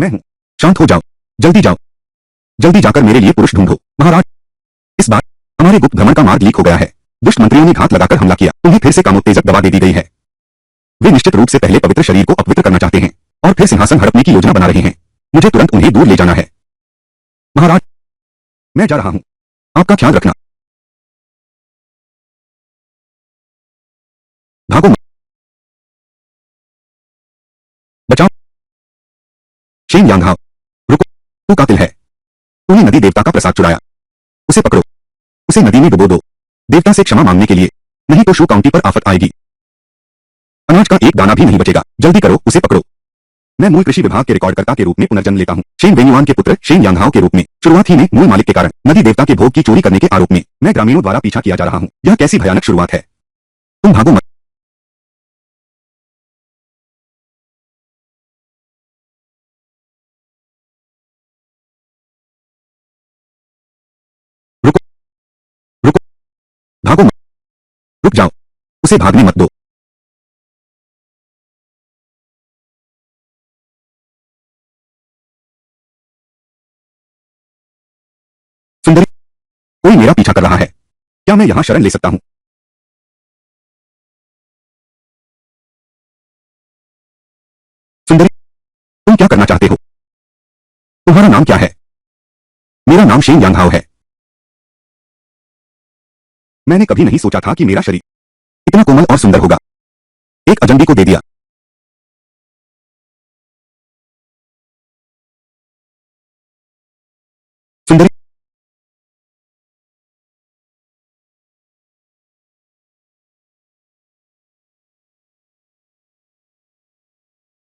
मैं हूं। शांत हो जाओ, जल्दी जाओ, जल्दी जाकर मेरे लिए पुरुष ढूंढो। महाराज, इस बार हमारे गुप्त भ्रमण का मार्ग लीक हो गया है। दुष्ट मंत्रियों ने घात लगाकर हमला किया। उन्हें फिर से कामोत्तेजक दवा दे दी गई है। वे निश्चित रूप से पहले पवित्र शरीर को अपवित्र करना चाहते हैं और फिर सिंहासन हड़पने की योजना बना रहे हैं। मुझे तुरंत उन्हें दूर ले जाना है। महाराज, मैं जा रहा हूं। आपका ख्याल रखना। भागो मत। बचाओ। शेन यांगहाओ, रुको। तू कातिल है। तूने नदी देवता का प्रसाद चुराया। उसे पकड़ो। उसे नदी में डुबो दो, देवता से क्षमा मांगने के लिए। नहीं तो शू काउंटी पर आफत आएगी। अनाज का एक दाना भी नहीं बचेगा। जल्दी करो, उसे पकड़ो। मैं मूल कृषि विभाग के रिकॉर्डकर्ता के रूप में पुनर्जन्म लेता हूं, शेन वेन्युआन के पुत्र शेन यांगहाओ के रूप में। शुरुआत ही में मूल मालिक के कारण नदी देवता के भोग की चोरी करने के आरोप में मैं ग्रामीणों द्वारा पीछा किया जा रहा हूं। यह कैसी भयानक शुरुआत है। तुम भागो मत। रुको, रुको, भागो मत। रुक जाओ, उसे भागने मत दो। सुंदरी, कोई मेरा पीछा कर रहा है। क्या मैं यहां शरण ले सकता हूं? सुंदरी, तुम क्या करना चाहते हो? तुम्हारा नाम क्या है? मेरा नाम शेन यांगहाओ है। मैंने कभी नहीं सोचा था कि मेरा शरीर इतना कोमल और सुंदर होगा। एक अजनबी को दे दिया। सुंदरी,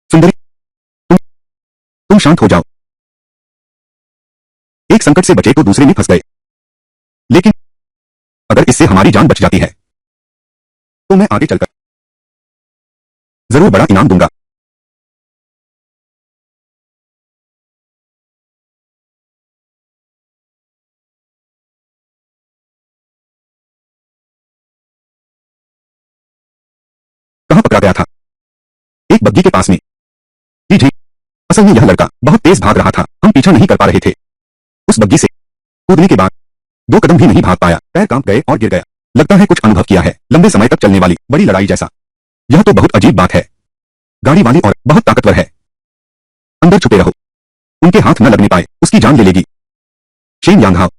सुंदरी, तुम शांत हो जाओ। एक संकट से बचे तो दूसरे में फंस गए। लेकिन अगर इससे हमारी जान बच जाती है तो मैं आगे चलकर जरूर बड़ा इनाम दूंगा। कहां पकड़ा गया था? एक बग्गी के पास में। जी जी, असल में यह लड़का बहुत तेज भाग रहा था। हम पीछा नहीं कर पा रहे थे। उस बग्गी से कूदने के बाद 2 कदम भी नहीं भाग पाया। पैर कांप गए और गिर गया। लगता है कुछ अनुभव किया है, लंबे समय तक चलने वाली बड़ी लड़ाई जैसा। यह तो बहुत अजीब बात है। गाड़ी वाली और बहुत ताकतवर है। अंदर छुपे रहो, उनके हाथ न लगने पाए, उसकी जान ले लेगी। शेन यांगहाओ,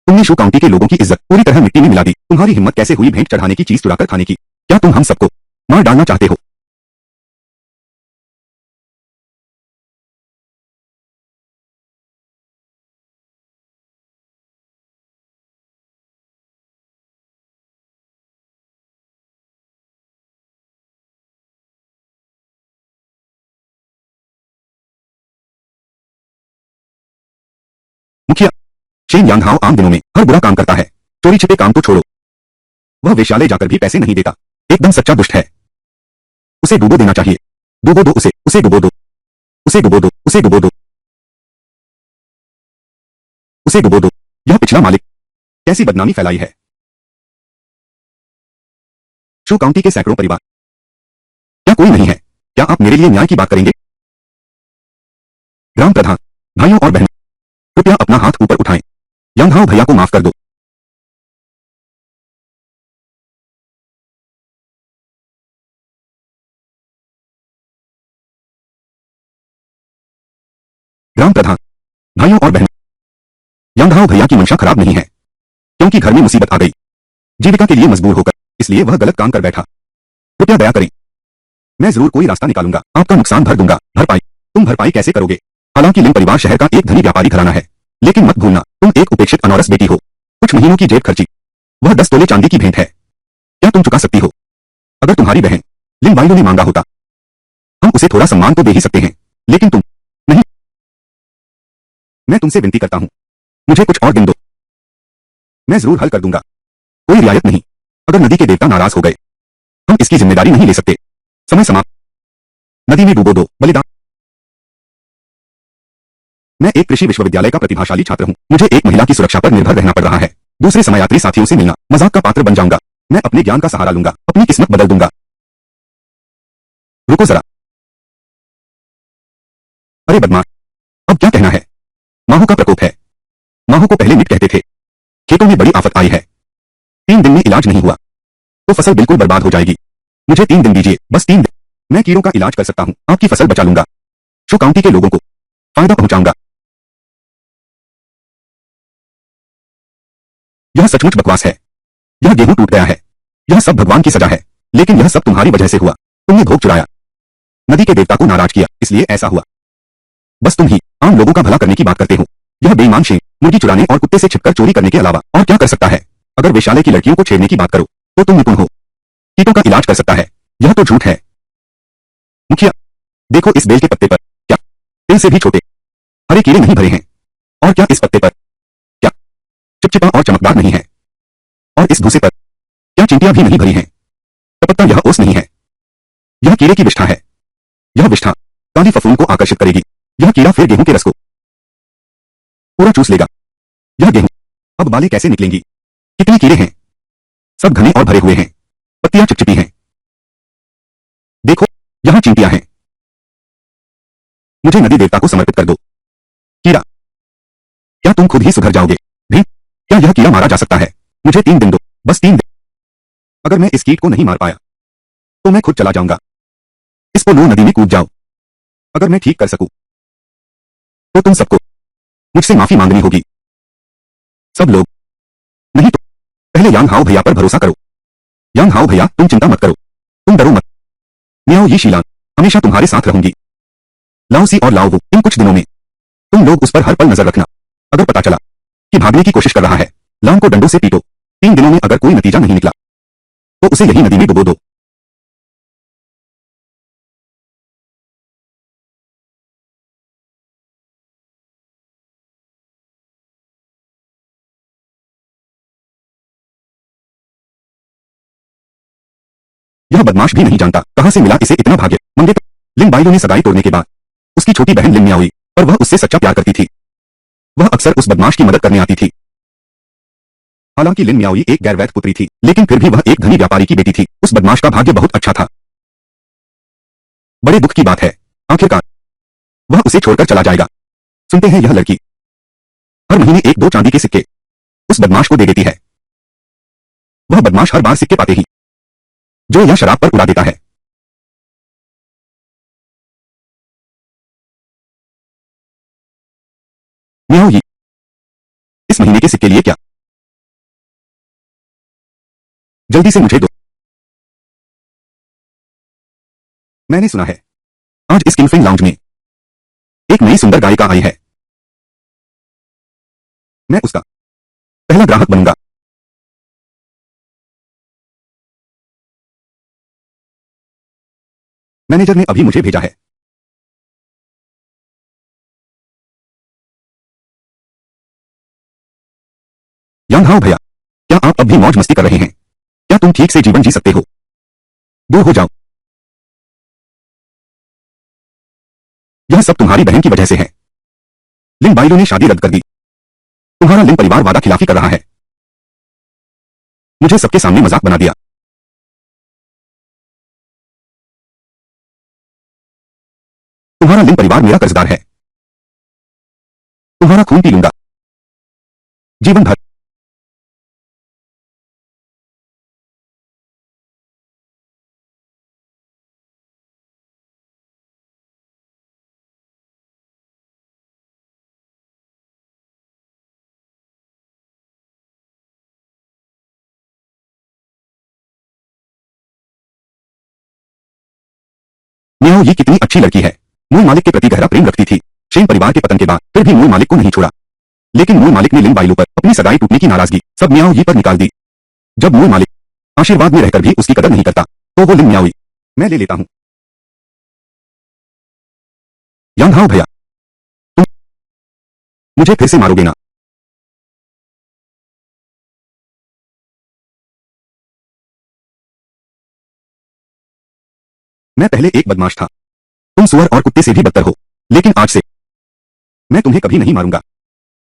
तुमने शू काउंटी के लोगों की इज्जत पूरी तरह मिट्टी में मिला दी। तुम्हारी हिम्मत कैसे हुई भेंट चढ़ाने की चीज चुराकर खाने की? क्या तुम हम सबको मार डालना चाहते हो? मुखिया, शेन यांगहाओ आम दिनों में हर बुरा काम करता है। चोरी छिपे काम तो छोड़ो, वह वेश्यालय जाकर भी पैसे नहीं देता। एकदम सच्चा दुष्ट है। उसे डुबो देना चाहिए। डुबो दो उसे, उसे डुबो दो, उसे डुबो दो, उसे डुबो दो, उसे डुबो दो। यह पिछला मालिक कैसी बदनामी फैलाई है। शू काउंटी के सैकड़ों परिवार। क्या कोई नहीं है? क्या आप मेरे लिए न्याय की बात करेंगे? ग्राम प्रधान, भाइयों और बहनों, कृपया अपना हाथ ऊपर उठाएं। यांगहाओ भैया को माफ कर दो। ग्राम प्रधान, भाइयों और बहनों, यांगहाओ भैया की मंशा खराब नहीं है, क्योंकि घर में मुसीबत आ गई। जीविका के लिए मजबूर होकर इसलिए वह गलत काम कर बैठा। कृपया दया करें। मैं जरूर कोई रास्ता निकालूंगा। आपका नुकसान भर दूंगा। भरपाई? तुम भरपाई कैसे करोगे? हालांकि लिन परिवार शहर का एक धनी व्यापारी घराना है, लेकिन मत भूलना तुम एक उपेक्षित अनौरस बेटी हो। कुछ महीनों की जेब खर्ची वह 10 तोले चांदी की भेंट है। क्या तुम चुका सकती हो? अगर तुम्हारी बहन लिन वाइलो ने मांगा होता, हम उसे थोड़ा सम्मान तो दे ही सकते हैं, लेकिन तुम नहीं। मैं तुमसे विनती करता हूं, मुझे कुछ और दिन दो। मैं जरूर हल कर दूंगा। कोई रियायत नहीं। अगर नदी के देवता नाराज हो गए, हम इसकी जिम्मेदारी नहीं ले सकते। समय समाप्त। नदी में डूबो दो। बलिदान। मैं एक कृषि विश्वविद्यालय का प्रतिभाशाली छात्र हूं। मुझे एक महिला की सुरक्षा पर निर्भर रहना पड़ रहा है। दूसरे समयात्री साथियों से मिलना मजाक का पात्र बन जाऊंगा। मैं अपने ज्ञान का सहारा लूंगा, अपनी किस्मत बदल दूंगा। रुको जरा। अरे बदमाश, माहो का प्रकोप है। माहो को पहले मिट कहते थे। खेतों में बड़ी आफत आई है। 3 दिन में इलाज नहीं हुआ तो फसल बिल्कुल बर्बाद हो जाएगी। मुझे 3 दिन दीजिए, बस 3 दिन। मैं कीड़ों का इलाज कर सकता हूँ, आपकी फसल बचा लूंगा, शो काउंटी के लोगों को फायदा पहुंचाऊंगा। यह सचमुच बकवास है। यह गेहूं टूट गया है। यह सब भगवान की सजा है। लेकिन यह सब तुम्हारी वजह से हुआ। तुमने भोग चुराया, नदी के देवता को नाराज किया, इसलिए ऐसा हुआ। बस तुम ही आम लोगों का भला करने की बात करते हो। यह बेईमान शेर मुर्गी चुराने और कुत्ते से छिपकर चोरी करने के अलावा और क्या कर सकता है? अगर वेश्यालय की लड़कियों को छेड़ने की बात करो तो तुम निपुण हो। कीटों का इलाज कर सकता है, यह तो झूठ है। मुखिया, देखो इस बेल के पत्ते पर क्या तिल से भी छोटे हरे कीड़े नहीं भरे हैं? और क्या इस पत्ते पर क्या चिपचिपा और चमकदार नहीं है? और इस भूसे पर क्या चींटियां भी नहीं भरी हैं? टपकता यह ओस नहीं है, यह कीड़े की विष्ठा है। यह विष्ठा काली फफूंद को आकर्षित करेगी। यह कीड़ा फिर गेहूं के रस को पूरा चूस लेगा। यह गेहूं अब बालें कैसे निकलेंगी? कितने कीड़े हैं, सब घने और भरे हुए हैं, पत्तियां चिपचिपी हैं। देखो यहां चींटियां हैं। मुझे नदी देवता को समर्पित कर दो। कीड़ा, क्या तुम खुद ही सुधर जाओगे भी? क्या यह कीड़ा मारा जा सकता है? मुझे 3 दिन दो, बस 3 दिन। अगर मैं इस कीट को नहीं मार पाया तो मैं खुद चला जाऊंगा। इसको लो, नदी में कूद जाओ। अगर मैं ठीक कर सकूं तो तुम सबको मुझसे माफी मांगनी होगी। सब लोग नहीं तो पहले यांग हाओ भैया पर भरोसा करो। यांग हाओ भैया, तुम चिंता मत करो, तुम डरो मत। मियाओ यी शीलांग हमेशा तुम्हारे साथ रहूंगी। लाओ सी और लाओ वो, इन कुछ दिनों में तुम लोग उस पर हर पल नजर रखना। अगर पता चला कि भागने की कोशिश कर रहा है, लांग को डंडों से पीटो। 3 दिनों में अगर कोई नतीजा नहीं निकला तो उसे यही नदी में डुबो दो। यह बदमाश भी नहीं जानता कहां से मिला इसे इतना भाग्य। मंगेतर लिन बाइलो ने सगाई तोड़ने के बाद उसकी छोटी बहन लिन मियाओई, पर वह उससे सच्चा प्यार करती थी। वह अक्सर उस बदमाश की मदद करने आती थी। हालांकि लिन मियाओई एक गैर-वैध पुत्री थी, लेकिन फिर भी वह एक धनी व्यापारी की बेटी थी। उस बदमाश का भाग्य बहुत अच्छा था। बड़े दुख की बात है, आखिरकार वह उसे छोड़कर चला जाएगा। सुनते हैं यह लड़की हर महीने 1-2 चांदी के सिक्के उस बदमाश को दे देती है। वह बदमाश हर बार सिक्के पाते ही जो या शराब पर उड़ा देता है। मियाओ यी, इस महीने के सिक्के लिए क्या? जल्दी से मुझे दो। मैंने सुना है आज इस किंगफिन लाउंज में एक नई सुंदर गायिका आई है। मैं उसका पहला ग्राहक बनूंगा। मैनेजर ने अभी मुझे भेजा है। यांग हाओ भैया, क्या आप अब भी मौज मस्ती कर रहे हैं? क्या तुम ठीक से जीवन जी सकते हो? दूर हो जाओ। यह सब तुम्हारी बहन की वजह से है। लिन बाइलो ने शादी रद्द कर दी। तुम्हारा लिन परिवार वादा खिलाफी कर रहा है। मुझे सबके सामने मजाक बना दिया। तुम्हारा लिन परिवार मेरा कर्जदार है। तुम्हारा खून पी लूंगा जीवन भर। मियाओ ये कितनी अच्छी लड़की है। मूल मालिक के प्रति गहरा प्रेम रखती थी। शेन परिवार के पतन के बाद फिर भी मूल मालिक को नहीं छोड़ा। लेकिन मूल मालिक ने लिन बाइलो पर अपनी सगाई टूटने की नाराजगी सब मियाओ यी पर निकाल दी। जब मूल मालिक आशीर्वाद में रहकर भी उसकी कदर नहीं करता तो वो लिन मियाओई मैं ले लेता हूं। यांग हाओ भैया, तुम मुझे फिर से मारोगे ना? मैं पहले एक बदमाश था। तुम सुअर और कुत्ते से भी बदतर हो। लेकिन आज से मैं तुम्हें कभी नहीं मारूंगा।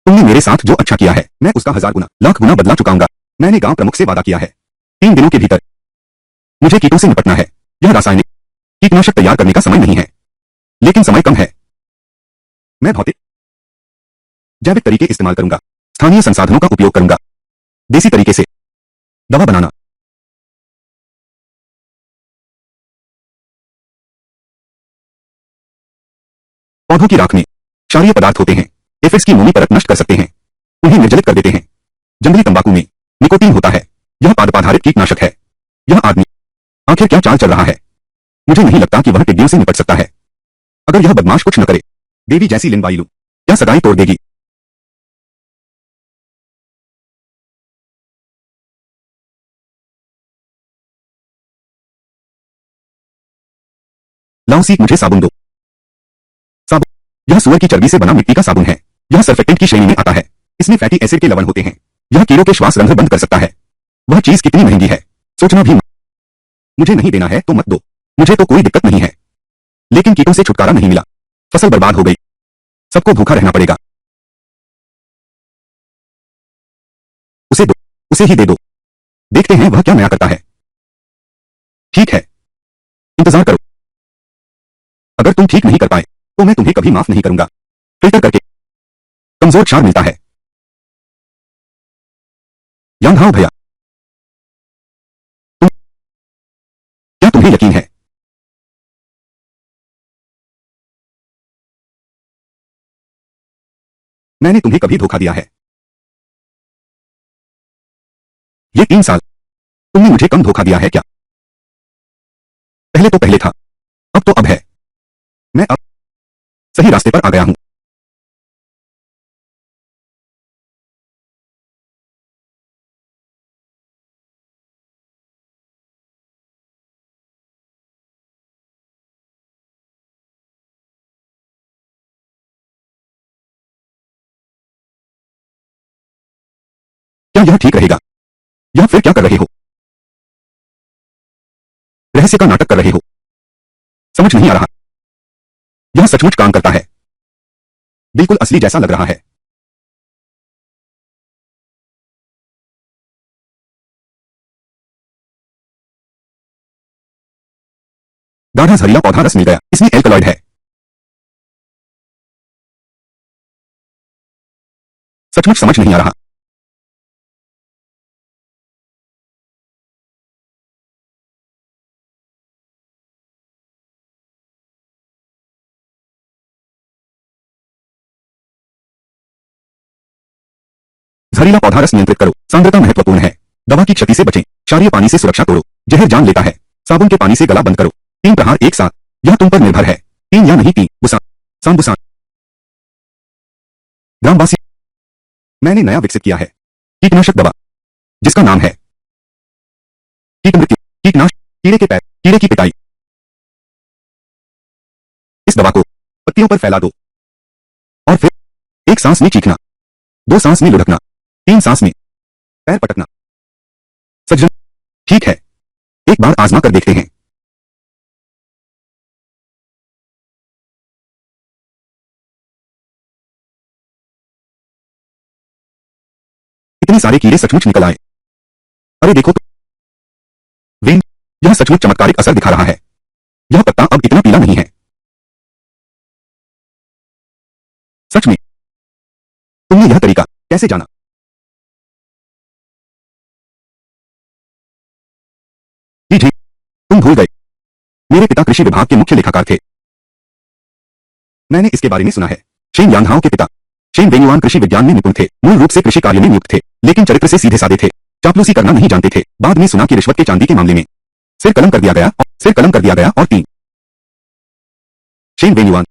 तुमने मेरे साथ जो अच्छा किया है मैं उसका 1000 गुना लाख गुना बदला चुकाऊंगा। मैंने गांव प्रमुख से वादा किया है 3 दिनों के भीतर मुझे कीटों से निपटना है। यह रासायनिक कीटनाशक तैयार करने का समय नहीं है, लेकिन समय कम है। मैं भौतिक जैविक तरीके इस्तेमाल करूंगा, स्थानीय संसाधनों का उपयोग करूंगा, देसी तरीके से दवा बनाना। पौधों की राख में क्षारीय पदार्थ होते हैं, एफिड्स की मोमी परत नष्ट कर सकते हैं, उन्हें निर्जलित कर देते हैं। जंगली तंबाकू में निकोटीन होता है, यह पादप आधारित कीटनाशक है। यह आदमी आखिर क्या चाल चल रहा है? मुझे नहीं लगता कि वह टिड्डियों से निपट सकता है। अगर यह बदमाश कुछ न करे, देवी जैसी लिन वाइलू क्या सगाई तोड़ देगी? लाओ सीक, मुझे साबुन दो। साबुन, यह सुअर की चर्बी से बना मिट्टी का साबुन है। यह सर्फेक्टेंट की श्रेणी में आता है। इसमें फैटी एसिड के लवण होते हैं। यह कीड़ों के श्वास रंध्र बंद कर सकता है। वह चीज कितनी महंगी है, सोचना भी मत। मुझे नहीं देना है तो मत दो, मुझे तो कोई दिक्कत नहीं है। लेकिन कीटों से छुटकारा नहीं मिला, फसल बर्बाद हो गई, सबको भूखा रहना पड़ेगा। उसे दो, उसे ही दे दो, देखते हैं वह क्या नया करता है। ठीक है, इंतजार करो। अगर तुम ठीक नहीं कर पाए तो मैं तुम्हें कभी माफ नहीं करूंगा। फिल्टर करके कमजोर क्षार मिलता है। यांग हाओ भैया, क्या तुम्हें यकीन है? मैंने तुम्हें कभी धोखा दिया है? ये 3 साल तुमने मुझे कम धोखा दिया है क्या? पहले तो पहले था, अब तो अब है। मैं अब सही रास्ते पर आ गया हूं। क्या यह ठीक रहेगा, या फिर क्या कर रहे हो? रहस्य का नाटक कर रहे हो? समझ नहीं आ रहा। यह सचमुच काम करता है, बिल्कुल असली जैसा लग रहा है। गाढ़ा जहरीला पौधा रस मिल गया, इसमें एल्कलॉइड है। सचमुच समझ नहीं आ रहा। जहरीला पौधा रस नियंत्रित करो, सांद्रता महत्वपूर्ण है। दवा की क्षति से बचें, क्षारीय पानी से सुरक्षा तोड़ो, जहर जान लेता है। साबुन के पानी से गला बंद करो। 3 प्रहार एक साथ, यह तुम पर निर्भर है। 3 या नहीं 3, बुसान, सांबुसान। ग्रामवासी, मैंने नया विकसित किया है कीटनाशक दवा, जिसका नाम है कीट मृत्यु। कीटनाशक, कीड़े के पैर, कीड़े की पिटाई। इस दवा को पत्तियों पर फैला दो, और फिर 1 सांस में चीखना, 2 सांस में लुढ़कना, 3 सांस में पैर पटकना। सज्जन, ठीक है, एक बार आजमा कर देखते हैं। इतने सारे कीड़े सचमुच निकल आए। अरे देखो तो, वेन, यह सचमुच चमत्कारिक असर दिखा रहा है। यह पत्ता अब इतना पीला नहीं है। सच में, तुमने यह तरीका कैसे जाना? जी ठीक, तुम भूल गए, मेरे पिता कृषि विभाग के मुख्य लेखाकार थे। मैंने इसके बारे में सुना है। शेन यांगहाओ के पिता शेन वेंगुआन कृषि विज्ञान में निपुण थे, मूल रूप से कृषि कार्य में नियुक्त थे, लेकिन चरित्र से सीधे साधे थे, चापलूसी करना नहीं जानते थे। बाद में सुना कि रिश्वत के चांदी के मामले में सिर कलम कर दिया गया और 3 शेन वेंगुआन,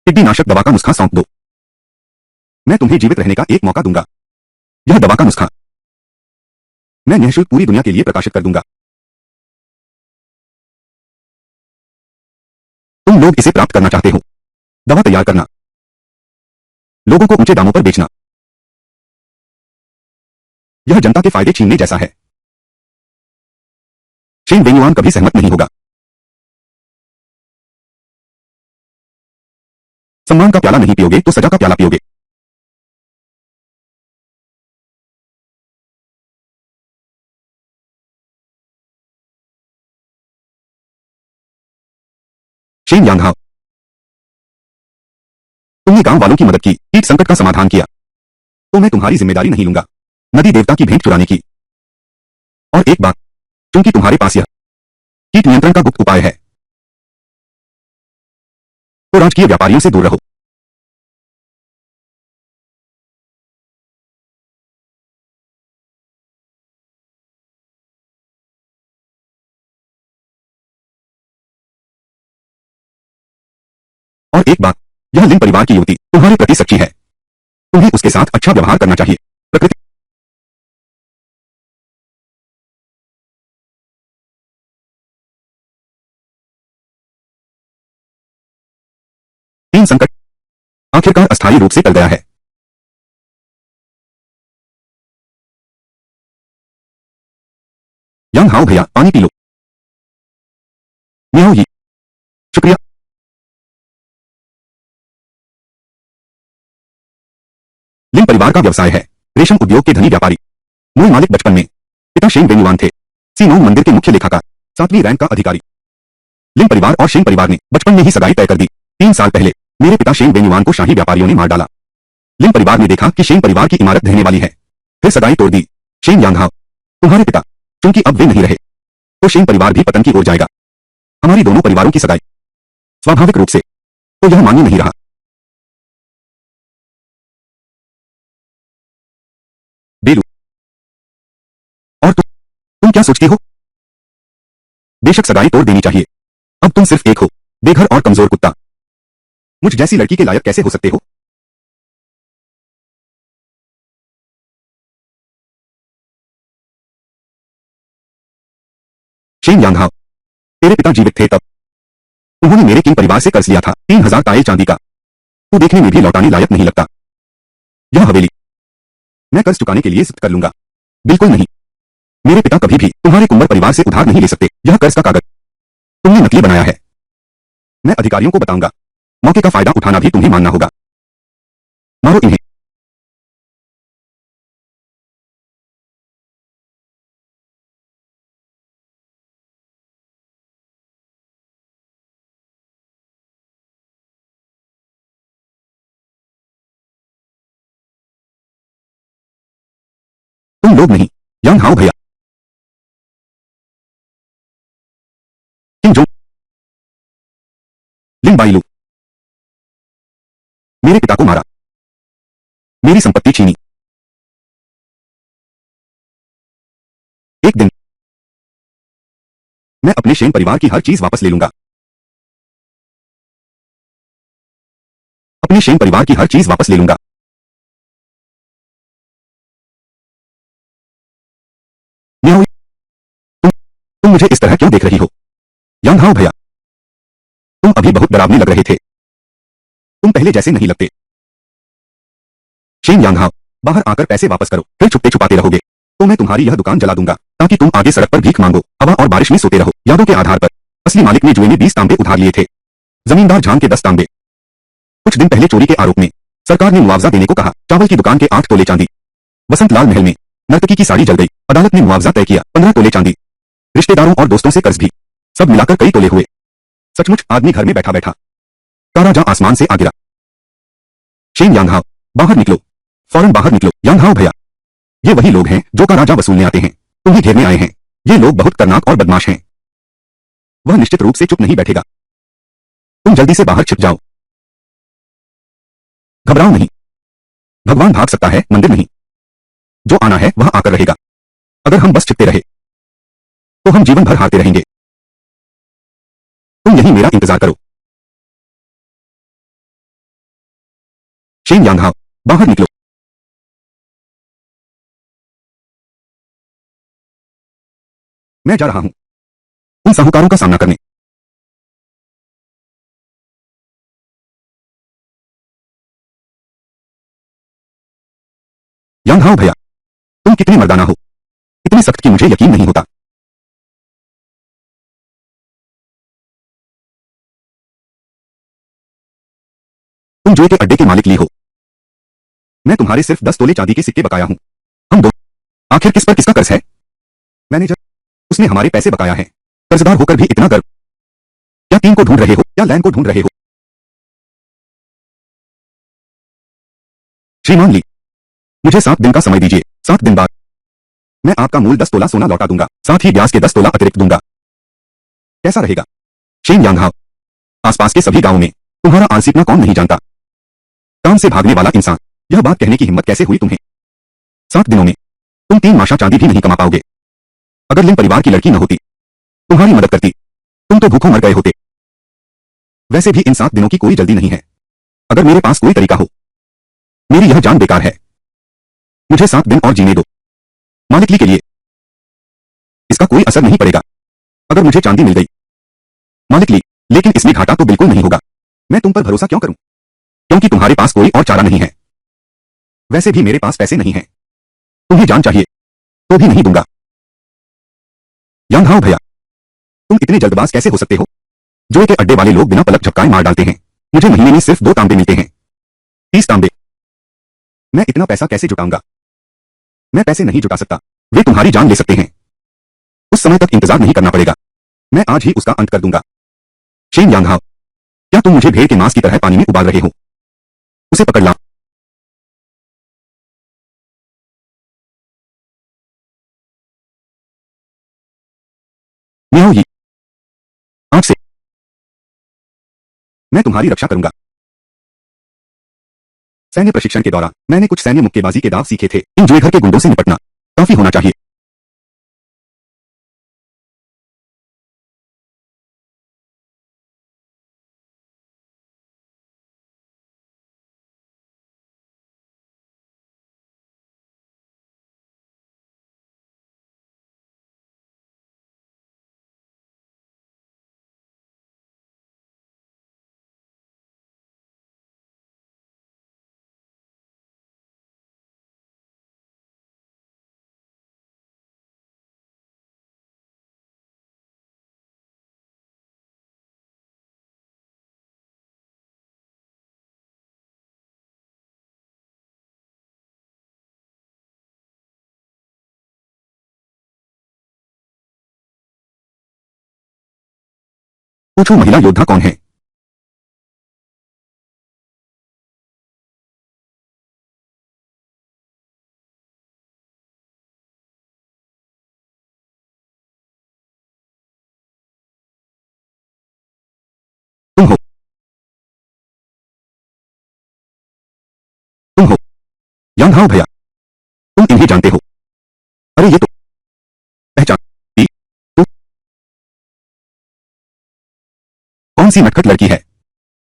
टिड्डी नाशक दवा का नुस्खा सौंप दो। मैं तुम्हें जीवित रहने का एक मौका दूंगा। यह दवा का नुस्खा मैं निःशुल्क पूरी दुनिया के लिए प्रकाशित कर दूंगा। तुम लोग इसे प्राप्त करना चाहते हो, दवा तैयार करना, लोगों को ऊंचे दामों पर बेचना। यह जनता के फायदे छीनने जैसा है। शेन वेंगुआन कभी सहमत नहीं होगा। सम्मान का प्याला नहीं पियोगे तो सजा का प्याला पियोगे। शेन यांगहाओ, तुमने गांव वालों की मदद की, कीट संकट का समाधान किया, तो मैं तुम्हारी जिम्मेदारी नहीं लूंगा नदी देवता की भेंट चुराने की। और एक बात, क्योंकि तुम्हारे पास यह कीट नियंत्रण का गुप्त उपाय है, तो राजकीय व्यापारियों से दूर रहो। और एक बात, यह लिन परिवार की युवती तुम्हारे प्रति सच्ची है, तुम्हें उसके साथ अच्छा व्यवहार करना चाहिए। प्रकृति 3 संकट आखिरकार अस्थायी रूप से टल गया है। यांग हाओ भैया, पानी पी लो। म्याओ ही, शुक्रिया। लिन परिवार का व्यवसाय है रेशम उद्योग के धनी व्यापारी। मूल मालिक बचपन में पिता शेंग बेनुआन थे, सीनोंग मंदिर के मुख्य लेखाकार, 7वीं रैंक का अधिकारी। लिन परिवार और शेंग परिवार ने बचपन में ही सगाई तय कर दी। 3 साल पहले मेरे पिता शेंग बेनुआन को शाही व्यापारियों ने मार डाला। लिन परिवार ने देखा कि शेंग परिवार की इमारत ढहने वाली है, फिर सगाई तोड़ दी। शेंग यांगहाओ, तुम्हारे पिता, क्योंकि अब वे नहीं रहे, तो शेंग परिवार भी पतन की ओर जाएगा। हमारी दोनों परिवारों की सगाई स्वाभाविक रूप से तो यह मान्य नहीं रहा। बेलू, और तुम क्या सोचती हो? बेशक सगाई तोड़ देनी चाहिए। अब तुम सिर्फ एक हो, बेघर और कमजोर कुत्ता। मुझ जैसी लड़की के लायक कैसे हो सकते हो? शेंग यांगहाओ, तेरे पिता जीवित थे तब उन्होंने मेरे किंग परिवार से कर्ज लिया था, 3000 ताये चांदी का। तू देखने में भी लौटाने लायक नहीं लगता। यह हवेली मैं कर्ज चुकाने के लिए जब्त कर लूंगा। बिल्कुल नहीं, मेरे पिता कभी भी तुम्हारे कुंवर परिवार से उधार नहीं ले सकते। यह कर्ज का कागज तुमने नकली बनाया है। मैं अधिकारियों को बताऊंगा। मौके का फायदा उठाना भी तुम्हें मानना होगा। मारो इन्हें। तुम लोग नहीं, यांग हाओ भैया, किम जोंग, लिन बाइलू, मेरे पिता को मारा, मेरी संपत्ति छीनी। एक दिन मैं अपने शेंग परिवार की हर चीज वापस ले लूंगा। अपने शेंग परिवार की हर चीज वापस ले लूंगा। म्याओ, तुम मुझे इस तरह क्यों देख रही हो? यांग हाओ भैया, तुम अभी बहुत डरावने लग रहे थे। तुम पहले जैसे नहीं लगते। शेंग यांगहाओ, बाहर आकर पैसे वापस करो, फिर छुपते छुपाते रहोगे तो मैं तुम्हारी यह दुकान जला दूंगा, ताकि तुम आगे सड़क पर भीख मांगो, हवा और बारिश में सोते रहो। यादों के आधार पर असली मालिक ने जुए में 20 तांबे उधार लिए थे, जमींदार झांग के 10 तांबे। कुछ दिन पहले चोरी के आरोप में सरकार ने मुआवजा देने को कहा। चावल की दुकान के 8 तोले चांदी। वसंत लाल महल में नर्तकी की साड़ी जल गई, अदालत ने मुआवजा तय किया, 15 तोले चांदी। रिश्तेदारों और दोस्तों से कर्ज भी, सब मिलाकर कई तोले हुए। सचमुच आदमी घर में बैठा बैठा तारा जा आसमान से आ गिरा। शेंग यांगहाओ, बाहर निकलो, फौरन बाहर निकलो। यांगहाओ भैया, ये वही लोग हैं जो का राजा वसूलने आते हैं, तुम्हें घेरने आए हैं। ये लोग बहुत खतरनाक और बदमाश हैं। वह निश्चित रूप से चुप नहीं बैठेगा। तुम जल्दी से बाहर छिप जाओ। घबराओ नहीं, भगवान भाग सकता है, मंदिर नहीं। जो आना है वह आकर रहेगा। अगर हम बस छिपते रहे तो हम जीवन भर हारते रहेंगे। तुम यही मेरा इंतजार करो। शेंग यांगहाओ, बाहर निकलो। मैं जा रहा हूं उन साहूकारों का सामना करने। यांगहाओ भैया, तुम कितने मर्दाना हो, इतने सख्त कि मुझे यकीन नहीं होता। तुम जुए के अड्डे के मालिक ली हो। मैं तुम्हारे सिर्फ 10 तोले चांदी के सिक्के बकाया हूं। हम दो, आखिर किस पर किसका कर्ज है? मैनेजर, उसने हमारे पैसे बकाया है। कर्जदार होकर भी इतना गर्व। क्या टीम को ढूंढ रहे हो या लैंड को ढूंढ रहे हो? श्रीमान ली, मुझे 7 दिन का समय दीजिए। 7 दिन बाद मैं आपका मूल 10 तोला सोना लौटा दूंगा, साथ ही ब्याज के 10 तोला अतिरिक्त दूंगा। कैसा रहेगा? शेन यांगहाओ, आसपास के सभी गांवों में तुम्हारा आलसीपना कौन नहीं जानता। काम से भागने वाला इंसान, यह बात कहने की हिम्मत कैसे हुई तुम्हें? 7 दिनों में तुम 3 माशा चांदी भी नहीं कमा पाओगे। अगर लिन परिवार की लड़की न होती, तुम्हारी मदद करती, तुम तो भूखों मर गए होते। वैसे भी इन 7 दिनों की कोई जल्दी नहीं है। अगर मेरे पास कोई तरीका हो, मेरी यह जान बेकार है। मुझे 7 दिन और जीने दो। मालिक ली के लिए इसका कोई असर नहीं पड़ेगा अगर मुझे चांदी मिल गई। मालिक ली, लेकिन इसमें घाटा तो बिल्कुल नहीं होगा। मैं तुम पर भरोसा क्यों करूं? क्योंकि तुम्हारे पास कोई और चारा नहीं है। वैसे भी मेरे पास पैसे नहीं हैं। तुम्हें जान चाहिए तो भी नहीं दूंगा। यांगहाओ भैया, तुम इतने जल्दबाज कैसे हो सकते हो? जोए के अड्डे वाले लोग बिना पलक झपकाए मार डालते हैं। मुझे महीने में सिर्फ 2 तांबे मिलते हैं। 30 तांबे। मैं इतना पैसा कैसे जुटाऊंगा? मैं पैसे नहीं जुटा सकता। वे तुम्हारी जान ले सकते हैं। उस समय तक इंतजार नहीं करना पड़ेगा। मैं आज ही उसका अंत कर दूंगा। शेन यांगहाओ, क्या तुम मुझे भेड़ के मांस की तरह पानी में उबाल रहे हो? उसे पकड़ ला। म्याओ यी, आज से मैं तुम्हारी रक्षा करूंगा। सैन्य प्रशिक्षण के दौरान मैंने कुछ सैन्य मुक्केबाजी के दाव सीखे थे। इन जुएघर के गुंडों से निपटना काफी होना चाहिए। पूछो महिला योद्धा कौन है? तुम हो। तुम हो यांगहाओ भैया। तुम इन्हें जानते हो? अरे ये तो पहचान ली। तू कौन सी नटखट लड़की है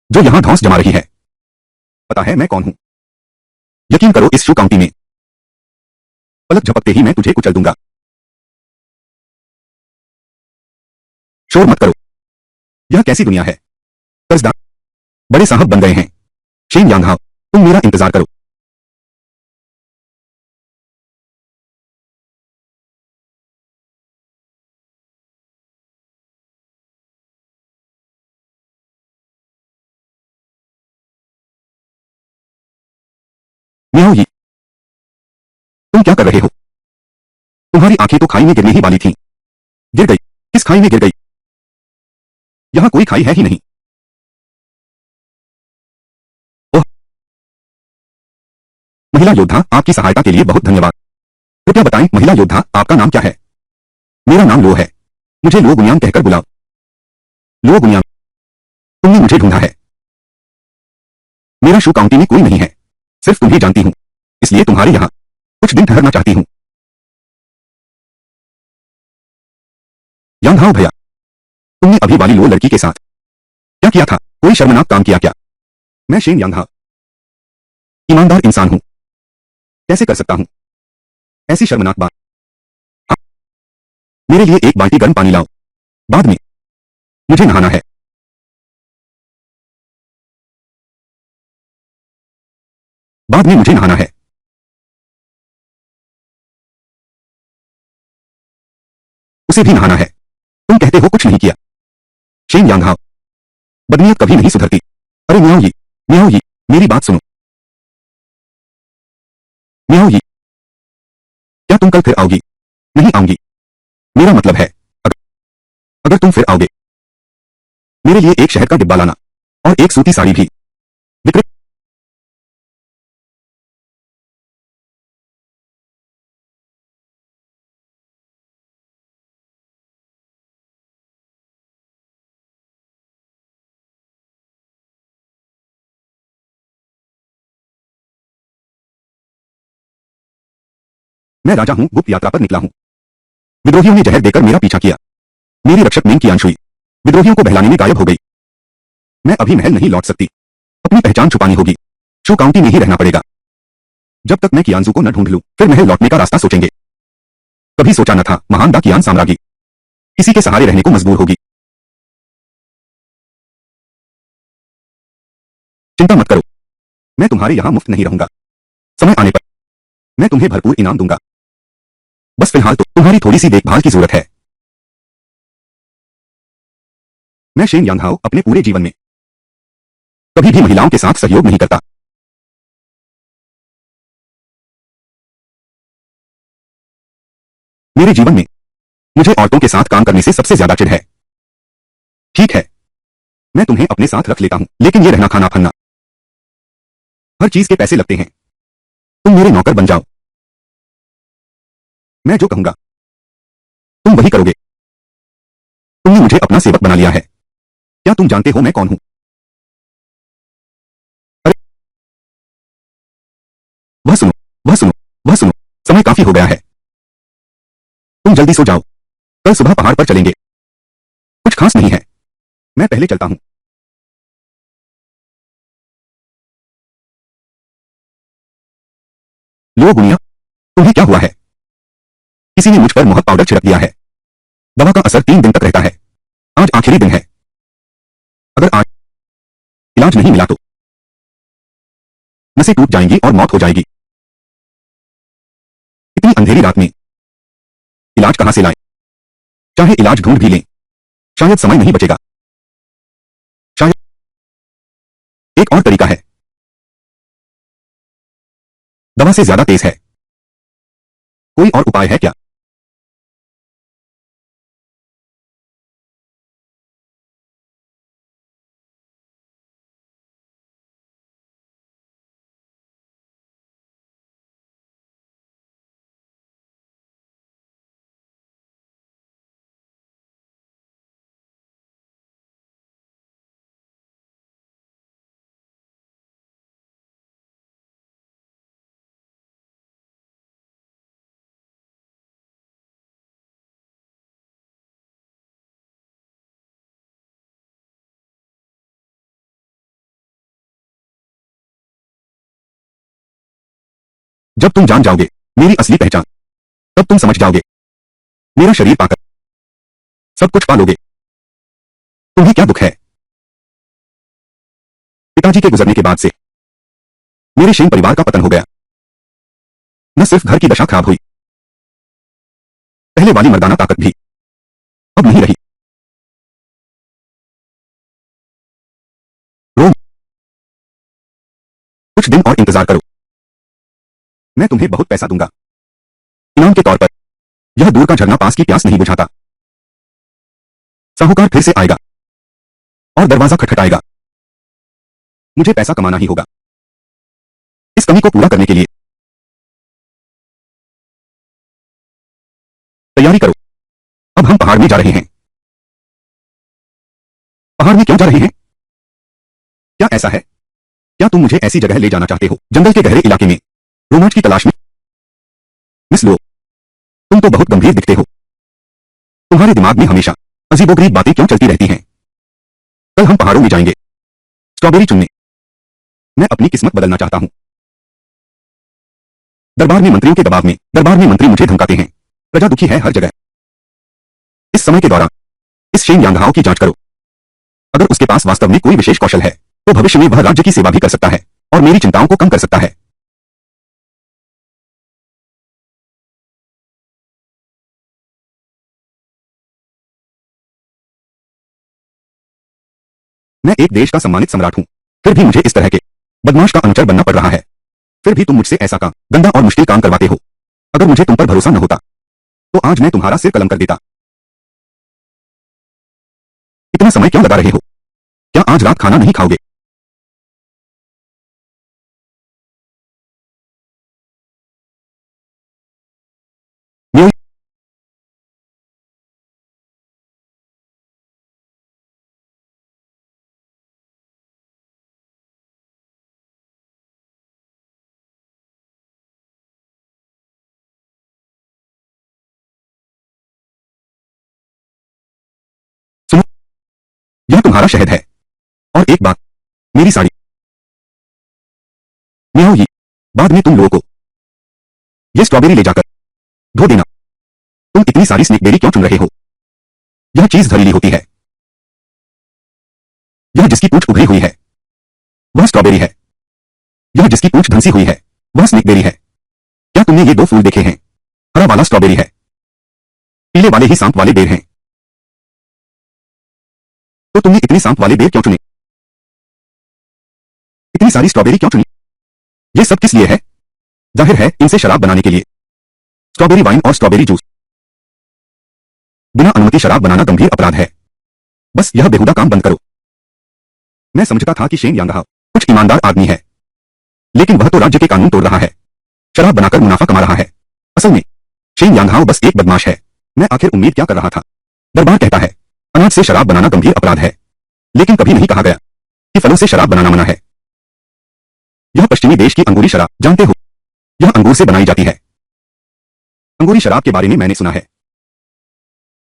जो यहां धौंस जमा रही है? पता है मैं कौन हूं। यकीन करो इस शू काउंटी में पलक झपकते ही मैं तुझे कुचल दूंगा। शोर मत करो। यह कैसी दुनिया है? कर्जदार बड़े साहब बन गए हैं। शेन यांगहाओ, तुम मेरा इंतजार करो। म्याओ यी, तुम क्या कर रहे हो? तुम्हारी आंखें तो खाई में गिरने ही वाली थीं। गिर गई? किस खाई में गिर गई? यहां कोई खाई है ही नहीं। ओह, महिला योद्धा, आपकी सहायता के लिए बहुत धन्यवाद। कृपया बताएं महिला योद्धा, आपका नाम क्या है? मेरा नाम लो है। मुझे लो गुनियान कहकर बुलाओ। लो गुनियान, तुमने मुझे ढूंढा है। मेरा शू काउंटी में कोई नहीं है। सिर्फ तुम ही जानती हूं। इसलिए तुम्हारे यहां कुछ दिन ठहरना चाहती हूं। यांगहाओ भैया, तुमने अभी वाली लो लड़की के साथ क्या किया था? कोई शर्मनाक काम किया क्या? मैं शेन यांगहाओ ईमानदार इंसान हूं। कैसे कर सकता हूं ऐसी शर्मनाक बात? हाँ, मेरे लिए एक बाल्टी गर्म पानी लाओ। बाद में मुझे नहाना है। बाद में मुझे नहाना है। उसे भी नहाना है। तुम कहते हो कुछ नहीं किया। शेन यांगहाओ, बदनीयत कभी नहीं सुधरती। अरे म्याओ यी, मेरी बात सुनो। म्याओ यी, क्या तुम कल फिर आओगी? नहीं आऊंगी। मेरा मतलब है अगर, अगर तुम फिर आओगे, मेरे लिए एक शहद का डिब्बा लाना और एक सूती साड़ी भी। विक्रय मैं राजा हूं, गुप्त यात्रा पर निकला हूं। विद्रोहियों ने जहर देकर मेरा पीछा किया। मेरी रक्षक मेन की अंशुई विद्रोहियों को बहलाने में गायब हो गई। मैं अभी महल नहीं लौट सकती। अपनी पहचान छुपानी होगी। शो काउंटी में ही रहना पड़ेगा। जब तक मैं कियानजू को न ढूंढ लूं, फिर महल लौटने का रास्ता सोचेंगे। कभी सोचा न था महान दा कियान साम्राज्ञी किसी के सहारे रहने को मजबूर होगी। चिंता मत करो, मैं तुम्हारे यहां मुफ्त नहीं रहूंगा। समय आने पर मैं तुम्हें भरपूर इनाम दूंगा। बस फिलहाल तो तुम्हारी थोड़ी सी देखभाल की जरूरत है। मैं शेन यांगहाओ अपने पूरे जीवन में कभी भी महिलाओं के साथ सहयोग नहीं करता। मेरे जीवन में मुझे औरतों के साथ काम करने से सबसे ज्यादा चिढ़ है। ठीक है, मैं तुम्हें अपने साथ रख लेता हूं, लेकिन ये रहना खाना फलना हर चीज के पैसे लगते हैं। तुम मेरे नौकर बन जाओ। मैं जो कहूंगा तुम वही करोगे। तुमने मुझे अपना सेवक बना लिया है। क्या तुम जानते हो मैं कौन हूं? अरे वह सुनो, वह सुनो, वह सुनो, समय काफी हो गया है। तुम जल्दी सो जाओ। कल सुबह पहाड़ पर चलेंगे। कुछ खास नहीं है, मैं पहले चलता हूं। लो गुनिया, तुम्हें क्या हुआ है? किसी ने मुझ पर मोहक पाउडर छिड़क दिया है। दवा का असर 3 दिन तक रहता है। आज आखिरी दिन है। अगर आज इलाज नहीं मिला तो नसें टूट जाएंगी और मौत हो जाएगी। इतनी अंधेरी रात में इलाज कहां से लाएं? चाहे इलाज ढूंढ भी लें, शायद समय नहीं बचेगा। शायद एक और तरीका है। दवा से ज्यादा तेज है। कोई और उपाय है क्या? जब तुम जान जाओगे मेरी असली पहचान, तब तुम समझ जाओगे। मेरा शरीर पाकर सब कुछ पा लोगे। तुम्हें क्या दुख है? पिताजी के गुजरने के बाद से मेरे शेन परिवार का पतन हो गया। न सिर्फ घर की दशा खराब हुई, पहले वाली मर्दाना ताकत भी अब नहीं रही। रोम, कुछ दिन और इंतजार करो। मैं तुम्हें बहुत पैसा दूंगा इनाम के तौर पर। यह दूर का झरना पास की प्यास नहीं बुझाता। साहूकार फिर से आएगा और दरवाजा खटखटाएगा। मुझे पैसा कमाना ही होगा। इस कमी को पूरा करने के लिए तैयारी करो। अब हम पहाड़ में जा रहे हैं। पहाड़ में क्यों जा रहे हैं? क्या ऐसा है? क्या तुम मुझे ऐसी जगह ले जाना चाहते हो, जंगल के गहरे इलाके में, रोमांच की तलाश में? मिस लो, तुम तो बहुत गंभीर दिखते हो। तुम्हारे दिमाग में हमेशा अजीबोगरीब बातें क्यों चलती रहती हैं? कल हम पहाड़ों में जाएंगे स्ट्रॉबेरी चुनने। मैं अपनी किस्मत बदलना चाहता हूं। दरबार में मंत्रियों के दबाव में दरबार में मंत्री मुझे धमकाते हैं। प्रजा दुखी है हर जगह। इस समय के दौरान इस शेन यांगहाओ की जांच करो। अगर उसके पास वास्तव में कोई विशेष कौशल है, तो भविष्य में वह राज्य की सेवा भी कर सकता है और मेरी चिंताओं को कम कर सकता है। मैं एक देश का सम्मानित सम्राट हूं, फिर भी मुझे इस तरह के बदमाश का अनुचर बनना पड़ रहा है। फिर भी तुम मुझसे ऐसा काम, गंदा और मुश्किल काम करवाते हो। अगर मुझे तुम पर भरोसा न होता, तो आज मैं तुम्हारा सिर कलम कर देता। इतना समय क्यों लगा रहे हो? क्या आज रात खाना नहीं खाओगे? म्योई सारा शहद है। और एक बात, मेरी साड़ी। म्याऊ ये, बाद में तुम लोगों को ये स्ट्रॉबेरी ले जाकर धो देना। तुम इतनी सारी स्नेकबेरी क्यों चुन रहे हो? यह चीज जहरीली होती है। यह जिसकी पूंछ उभरी हुई है वह स्ट्रॉबेरी है। यह जिसकी पूंछ धंसी हुई है वह स्नेकबेरी है। क्या तुमने ये दो फूल देखे हैं? हरा वाला स्ट्रॉबेरी है, पीले वाले ही सांप वाले बेर हैं। तो तुमने इतने सांप वाले बेर क्यों चुने? इतनी सारी स्ट्रॉबेरी क्यों चुनी? ये सब किस लिए है? जाहिर है इनसे शराब बनाने के लिए। स्ट्रॉबेरी वाइन और स्ट्रॉबेरी जूस। बिना अनुमति शराब बनाना गंभीर अपराध है। बस यह बेहुदा काम बंद करो। मैं समझता था कि शेन यांगहाओ कुछ ईमानदार आदमी है, लेकिन वह तो राज्य के कानून तोड़ रहा है, शराब बनाकर मुनाफा कमा रहा है। असल में शेन यांगहाओ बस एक बदमाश है। मैं आखिर उम्मीद क्या कर रहा था? दरबार कहता है अनाज से शराब बनाना गंभीर अपराध है, लेकिन कभी नहीं कहा गया कि फलों से शराब बनाना मना है। यह पश्चिमी देश की अंगूरी शराब, जानते हो, यह अंगूर से बनाई जाती है। अंगूरी शराब के बारे में मैंने सुना है।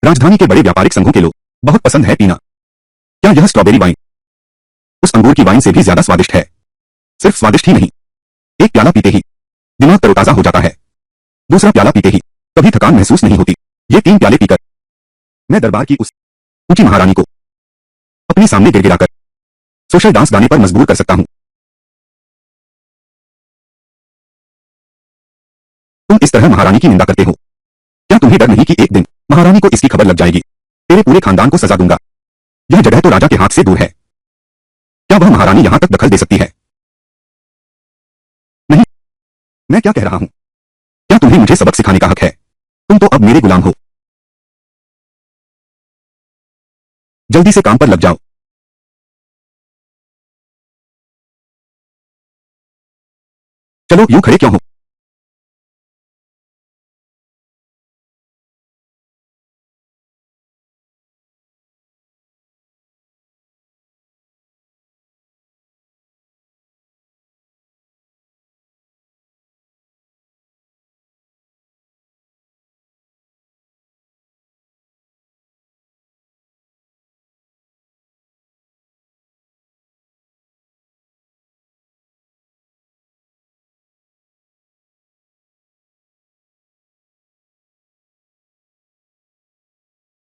राजधानी के बड़े व्यापारिक संघों के लोग बहुत पसंद है पीना। क्या यह स्ट्रॉबेरी वाइन उस अंगूर की वाइन से भी ज्यादा स्वादिष्ट है? सिर्फ स्वादिष्ट ही नहीं, एक प्याला पीते ही दिमाग तरोताजा हो जाता है। दूसरा प्याला पीते ही कभी थकान महसूस नहीं होती। ये 3 प्याले पीकर मैं दरबार की उस ऊंची महारानी को अपने सामने गिड़गिड़ाकर सोशल डांस गाने पर मजबूर कर सकता हूं। तुम इस तरह महारानी की निंदा करते हो। क्या तुम्हें डर नहीं कि एक दिन महारानी को इसकी खबर लग जाएगी? तेरे पूरे खानदान को सजा दूंगा। यह जगह तो राजा के हाथ से दूर है। क्या वह महारानी यहां तक दखल दे सकती है? नहीं। मैं क्या कह रहा हूं? क्या तुम्हें मुझे सबक सिखाने का हक है? तुम तो अब मेरे गुलाम हो। जल्दी से काम पर लग जाओ। चलो यूं खड़े क्यों हो?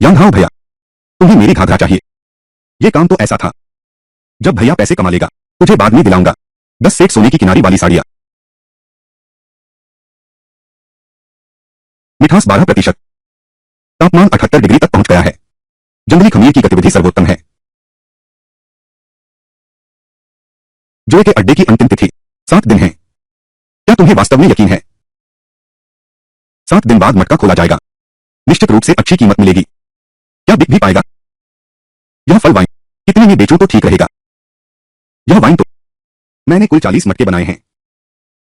यांगहाओ भैया, तुम्हें मेरी घाघरा चाहिए। ये काम तो ऐसा था, जब भैया पैसे कमा लेगा तुझे बाद में दिलाऊंगा 10 सेट सोने की किनारी वाली साड़ियां। मिठास 12%। तापमान 78 डिग्री तक पहुंच गया है। जंगली खमीर की गतिविधि सर्वोत्तम है। जोए के अड्डे की अंतिम तिथि 7 दिन है। क्या तुम्हें वास्तव में यकीन है? 7 दिन बाद मटका खोला जाएगा। निश्चित रूप से अच्छी कीमत मिलेगी। क्या बिक भी पाएगा? यह फल वाइन कितने में बेचूं तो ठीक रहेगा? यह वाइन तो मैंने कुल 40 मटके बनाए हैं।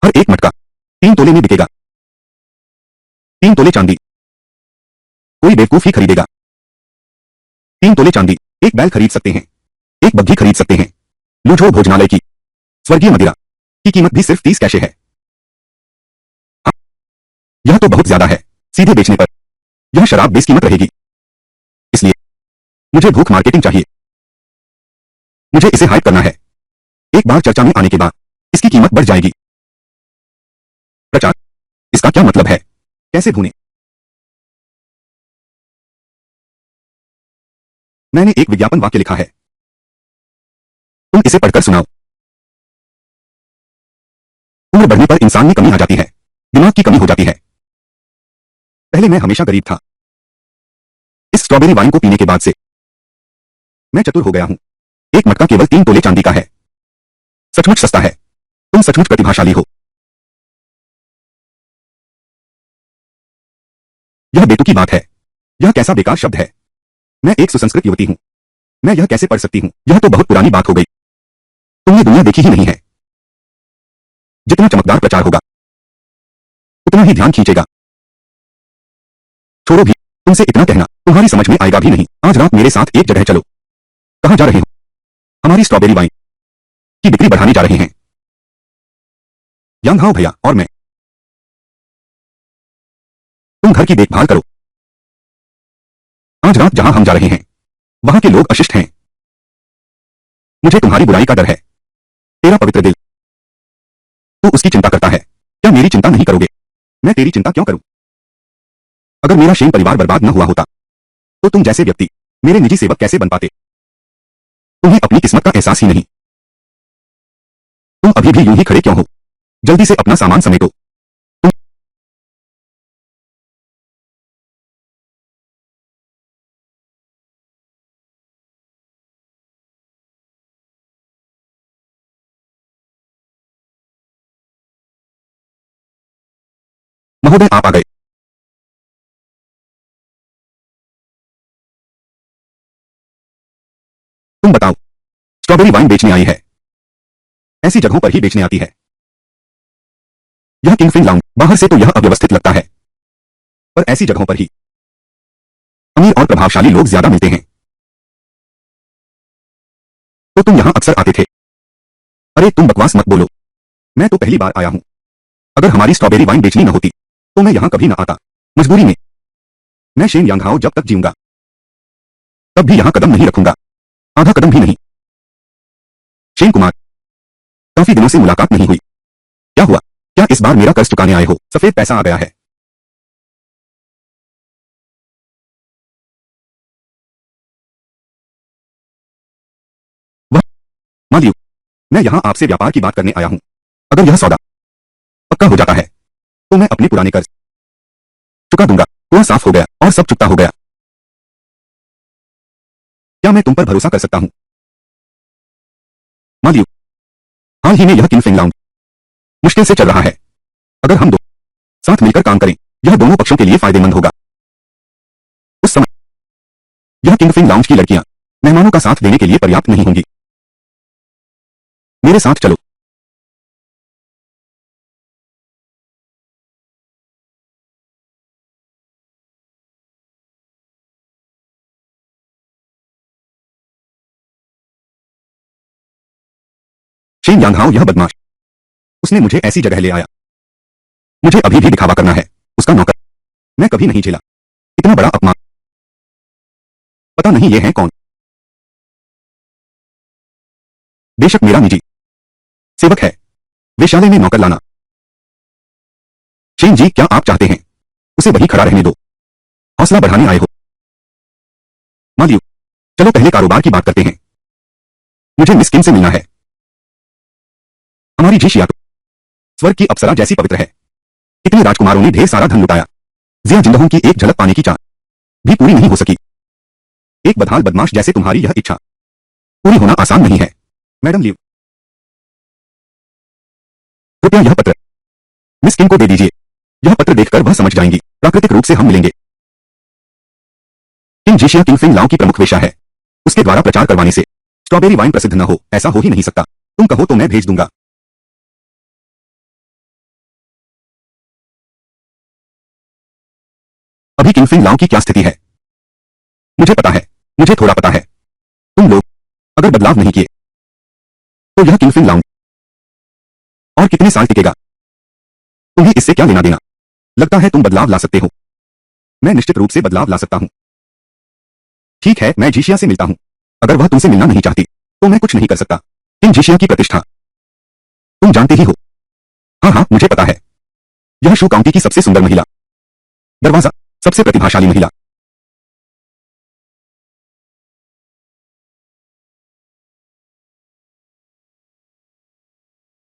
हर एक मटका 3 तोले में बिकेगा। 3 तोले चांदी। कोई बेवकूफ ही खरीदेगा। 3 तोले चांदी, एक बैल खरीद सकते हैं, एक बग्घी खरीद सकते हैं। लूझो भोजनालय की स्वर्गीय मदिरा की कीमत भी सिर्फ 30 कैशे है। यह तो बहुत ज्यादा है। सीधे बेचने पर यह शराब बेशकीमत रहेगी। इसलिए मुझे भूख मार्केटिंग चाहिए। मुझे इसे हाइप करना है। एक बार चर्चा में आने के बाद इसकी कीमत बढ़ जाएगी। प्रचार, इसका क्या मतलब है? कैसे भूने? मैंने एक विज्ञापन वाक्य लिखा है, तुम इसे पढ़कर सुनाओ। उम्र बढ़ने पर इंसान में कमी आ जाती है, दिमाग की कमी हो जाती है। पहले मैं हमेशा गरीब था। इस स्ट्रॉबेरी वाइन को पीने के बाद से मैं चतुर हो गया हूं। एक मटका केवल 3 तोले चांदी का है। सचमुच सस्ता है। तुम सचमुच प्रतिभाशाली हो। यह बेतुकी बात है। यह कैसा बेकार शब्द है। मैं एक सुसंस्कृत युवती हूं। मैं यह कैसे पढ़ सकती हूं? यह तो बहुत पुरानी बात हो गई। तुमने दुनिया देखी ही नहीं है। जितना चमकदार प्रचार होगा उतना ही ध्यान खींचेगा। छोड़ो भी, तुमसे इतना कहना तुम्हारी समझ में आएगा भी नहीं। आज रात मेरे साथ एक जगह चलो। कहां जा रहे हो? हमारी स्ट्रॉबेरी वाइन की बिक्री बढ़ाने जा रहे हैं। यांगहाओ भैया और मैं। तुम घर की देखभाल करो। आज रात जहां हम जा रहे हैं वहां के लोग अशिष्ट हैं। मुझे तुम्हारी बुराई का डर है। तेरा पवित्र दिल, तू उसकी चिंता करता है, क्या मेरी चिंता नहीं करोगे? मैं तेरी चिंता क्यों करूं? अगर मेरा शेन परिवार बर्बाद न हुआ होता तो तुम जैसे व्यक्ति मेरे निजी सेवक कैसे बन पाते? तुम्हें अपनी किस्मत का एहसास ही नहीं। तुम अभी भी यूं ही खड़े क्यों हो? जल्दी से अपना सामान समेटो। तुम महोदय, आप आ गए। तुम बताओ, स्ट्रॉबेरी वाइन बेचने आई है? ऐसी जगहों पर ही बेचने आती है। यह किंगफिन लाउंज, बाहर से तो यह अव्यवस्थित लगता है, पर ऐसी जगहों पर ही अमीर और प्रभावशाली लोग ज्यादा मिलते हैं। तो तुम यहां अक्सर आते थे? अरे तुम बकवास मत बोलो, मैं तो पहली बार आया हूं। अगर हमारी स्ट्रॉबेरी वाइन बेचनी न होती तो मैं यहां कभी न आता। मजबूरी में। मैं शेन यांगहाओ जब तक जीऊंगा तब भी यहां कदम नहीं रखूंगा, आधा कदम भी नहीं। शेन कुमार, काफी दिनों से मुलाकात नहीं हुई, क्या हुआ? क्या इस बार मेरा कर्ज चुकाने आए हो? सफेद पैसा आ गया है। वह मालियो, मैं यहां आपसे व्यापार की बात करने आया हूं। अगर यह सौदा पक्का हो जाता है तो मैं अपने पुराने कर्ज चुका दूंगा। कुआं साफ हो गया और सब चुकता हो गया। क्या मैं तुम पर भरोसा कर सकता हूं? मालियो, हाल ही में यह किंगफिन लाउंज मुश्किल से चल रहा है। अगर हम दो साथ मिलकर काम करें, यह दोनों पक्षों के लिए फायदेमंद होगा। उस समय यह किंगफिन लाउंज की लड़कियां मेहमानों का साथ देने के लिए पर्याप्त नहीं होंगी। मेरे साथ चलो। शेन यांगहाओ यह बदमाश, उसने मुझे ऐसी जगह ले आया। मुझे अभी भी दिखावा करना है उसका नौकर। मैं कभी नहीं झेला इतना बड़ा अपमान। पता नहीं ये है कौन। बेशक मेरा निजी सेवक है, वेश्यालय में नौकर लाना। शेन जी, क्या आप चाहते हैं उसे वहीं खड़ा रहने दो? हौसला बढ़ाने आए हो? मालियो, चलो पहले कारोबार की बात करते हैं। मुझे मिस किम से मिलना है। हमारी झीशिया तो स्वर्ग की अप्सरा जैसी पवित्र है। इतने राजकुमारों ने ढेर सारा धन लुटाया, जिया जिंदहों की एक झलक पाने की चाह भी पूरी नहीं हो सकी। एक बदहाल बदमाश जैसे तुम्हारी यह इच्छा पूरी होना आसान नहीं है। मैडम लिव, कृपया यह पत्र मिस किम को दे दीजिए। यह पत्र देखकर वह समझ जाएंगी प्राकृतिक रूप से हम मिलेंगे। किंग जीशिया किंगफिन लाओ की प्रमुख वेश्या है। उसके द्वारा प्रचार करवाने से स्ट्रॉबेरी वाइन प्रसिद्ध न हो, ऐसा हो ही नहीं सकता। तुम कहो तो मैं भेज दूंगा। अभी किंगफिन लाओ की क्या स्थिति है मुझे पता है, मुझे थोड़ा पता है। तुम लोग अगर बदलाव नहीं किए तो यह किंगफिन लाउंज और कितने साल टिकेगा? तुम्हें इससे क्या लेना देना? लगता है तुम बदलाव ला सकते हो। मैं निश्चित रूप से बदलाव ला सकता हूं। ठीक है, मैं झीशिया से मिलता हूं। अगर वह तुमसे मिलना नहीं चाहती तो मैं कुछ नहीं कर सकता। इन झीशिया की प्रतिष्ठा तुम जानते ही हो। हाँ हाँ, मुझे पता है। यह शू काउंटी की सबसे सुंदर महिला, दरवाजा, सबसे प्रतिभाशाली महिला।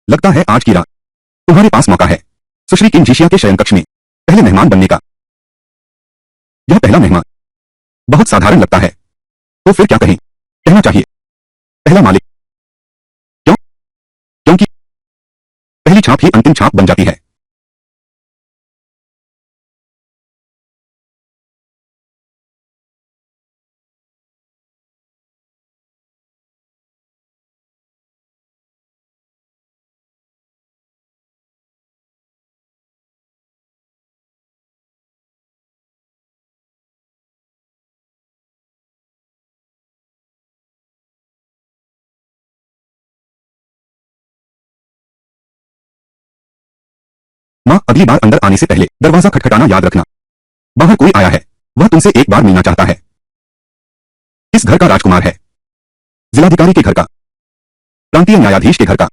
लगता है आज की रात तुम्हारे पास मौका है सुश्री किंग झीशिया के शयन कक्ष में पहले मेहमान बनने का। यह पहला मेहमान बहुत साधारण लगता है, तो फिर क्या कहें? कहना चाहिए पहला मालिक। क्यों? क्योंकि पहली छाप ही अंतिम छाप बन जाती है। माँ, अगली बार अंदर आने से पहले दरवाजा खटखटाना याद रखना। बाहर कोई आया है, वह तुमसे एक बार मिलना चाहता है। इस घर का राजकुमार है, जिलाधिकारी के घर का। प्रांतीय न्यायाधीश के घर का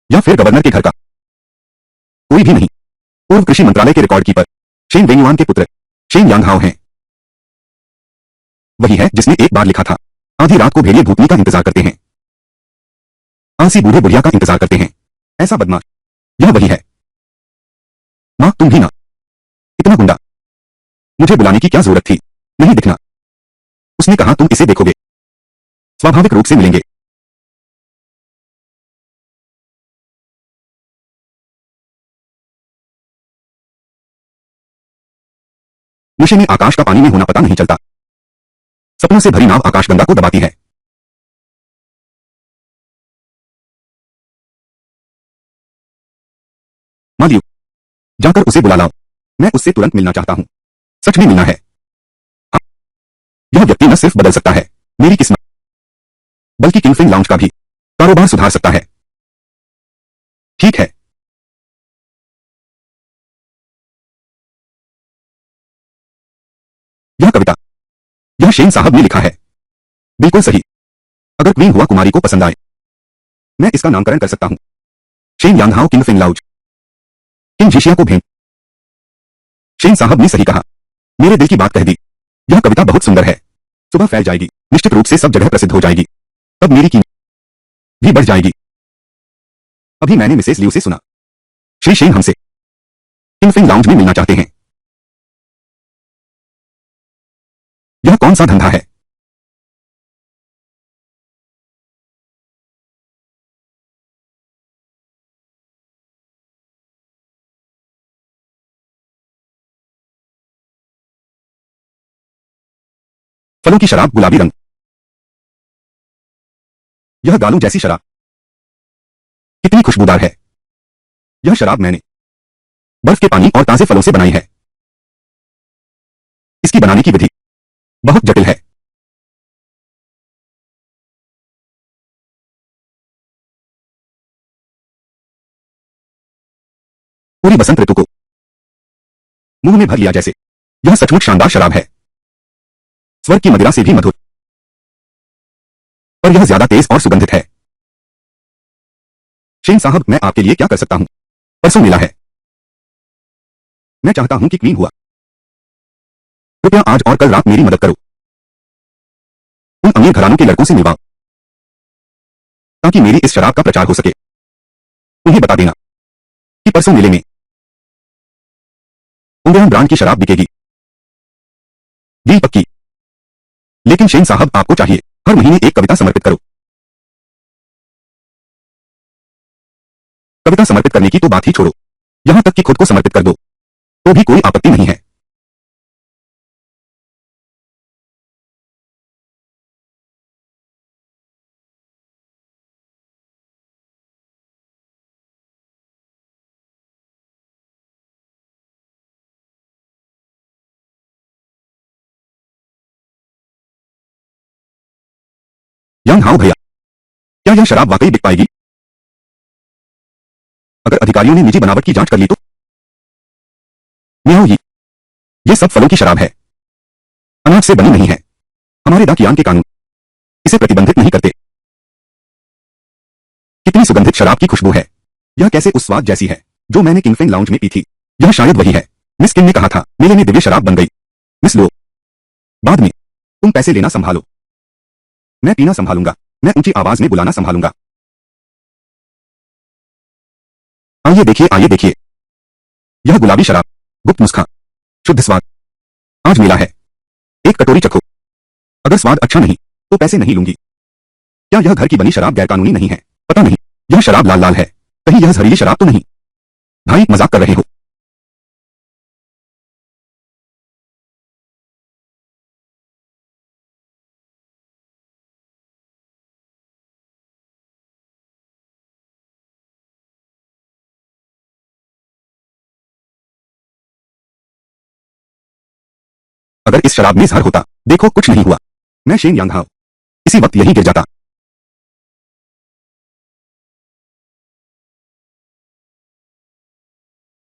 या फिर गवर्नर के घर का? कोई भी नहीं। पूर्व कृषि मंत्रालय के रिकॉर्ड कीपर शेन वेंगुआन के पुत्र शेन यांगहाओ हैं। वही है जिसने एक बार लिखा था, आधी रात को भेड़िए भूतनी का इंतजार करते हैं, आलसी बूढ़े बुढ़िया का इंतजार करते हैं, ऐसा बदमाश। यह वही है। मां, तुम भी ना। इतना गुंडा। मुझे बुलाने की क्या जरूरत थी? नहीं दिखना। उसने कहा तुम इसे देखोगे, स्वाभाविक रूप से मिलेंगे। नशे में आकाश का पानी में होना पता नहीं चलता। सपनों से भरी नाव आकाशगंगा को दबाती है। मालियो, जाकर उसे बुला लाओ। मैं उससे तुरंत मिलना चाहता हूं। सच में मिलना है। हाँ, यह व्यक्ति न सिर्फ बदल सकता है मेरी किस्मत, बल्कि किंगफिन लाउंज का भी कारोबार सुधार सकता है। ठीक है। यह कविता, यह शेन साहब ने लिखा है। बिल्कुल सही। अगर क्वीन हुआ कुमारी को पसंद आए, मैं इसका नामकरण कर सकता हूं, शेन यांगहाओ किंगफिन लाउंज। किंग झिशिया को भेंट। शेन साहब ने सही कहा। मेरे दिल की बात कह दी। यह कविता बहुत सुंदर है। सुबह फैल जाएगी, निश्चित रूप से सब जगह प्रसिद्ध हो जाएगी। तब मेरी कीमत भी बढ़ जाएगी। अभी मैंने मिसेस लियू से सुना, श्री शेन हमसे किंगफिन लाउंज में मिलना चाहते हैं। यह कौन सा धंधा है? फलों की शराब, गुलाबी रंग। यह गालों जैसी शराब कितनी खुशबूदार है। यह शराब मैंने बर्फ के पानी और ताजे फलों से बनाई है। इसकी बनाने की विधि बहुत जटिल है। पूरी बसंत ऋतु को मुंह में भर लिया जैसे। यह सचमुच शानदार शराब है, स्वर्ग की मदिरा से भी मधुर। पर यह ज्यादा तेज और सुगंधित है। शेन साहब, मैं आपके लिए क्या कर सकता हूं? परसों मिला है। मैं चाहता हूं कि क्वीन हुआ, कृपया आज और कल रात मेरी मदद करो। उन अमीर घरानों के लड़कों से मिलवाओ, ताकि मेरी इस शराब का प्रचार हो सके। उन्हें बता देना कि परसों मेले में उंगरन ब्रांड की शराब बिकेगी। डील पक्की। लेकिन शेन साहब, आपको चाहिए हर महीने एक कविता समर्पित करो। कविता समर्पित करने की तो बात ही छोड़ो, यहां तक कि खुद को समर्पित कर दो तो भी कोई आपत्ति नहीं है। यांग हाओ भैया, क्या यह शराब वाकई बिक पाएगी? अगर अधिकारियों ने निजी बनावट की जांच कर ली तो? मियाओ ये सब फलों की शराब है, अनाज से बनी नहीं है। हमारे दाकियान के कानून इसे प्रतिबंधित नहीं करते। कितनी सुगंधित शराब की खुशबू है। यह कैसे उस स्वाद जैसी है जो मैंने किंगफिन लाउंज में पी थी। यह शायद वही है। मिस किंग ने कहा था मेले में दिव्य शराब बन गई। मिस लो, बाद में तुम पैसे लेना संभालो, मैं पीना संभालूंगा। मैं ऊंची आवाज में बुलाना संभालूंगा। आइए देखिए, यह गुलाबी शराब, गुप्त नुस्खा, शुद्ध स्वाद। आज मेला है, एक कटोरी चखो। अगर स्वाद अच्छा नहीं तो पैसे नहीं लूंगी। क्या यह घर की बनी शराब गैरकानूनी नहीं है? पता नहीं, यह शराब लाल लाल है, कहीं यह जहरीली शराब तो नहीं? भाई, मजाक कर रहे हो? अगर इस शराब में जहर होता। देखो, कुछ नहीं हुआ। मैं शेन यांगहाओ इसी वक्त यहीं गिर जाता।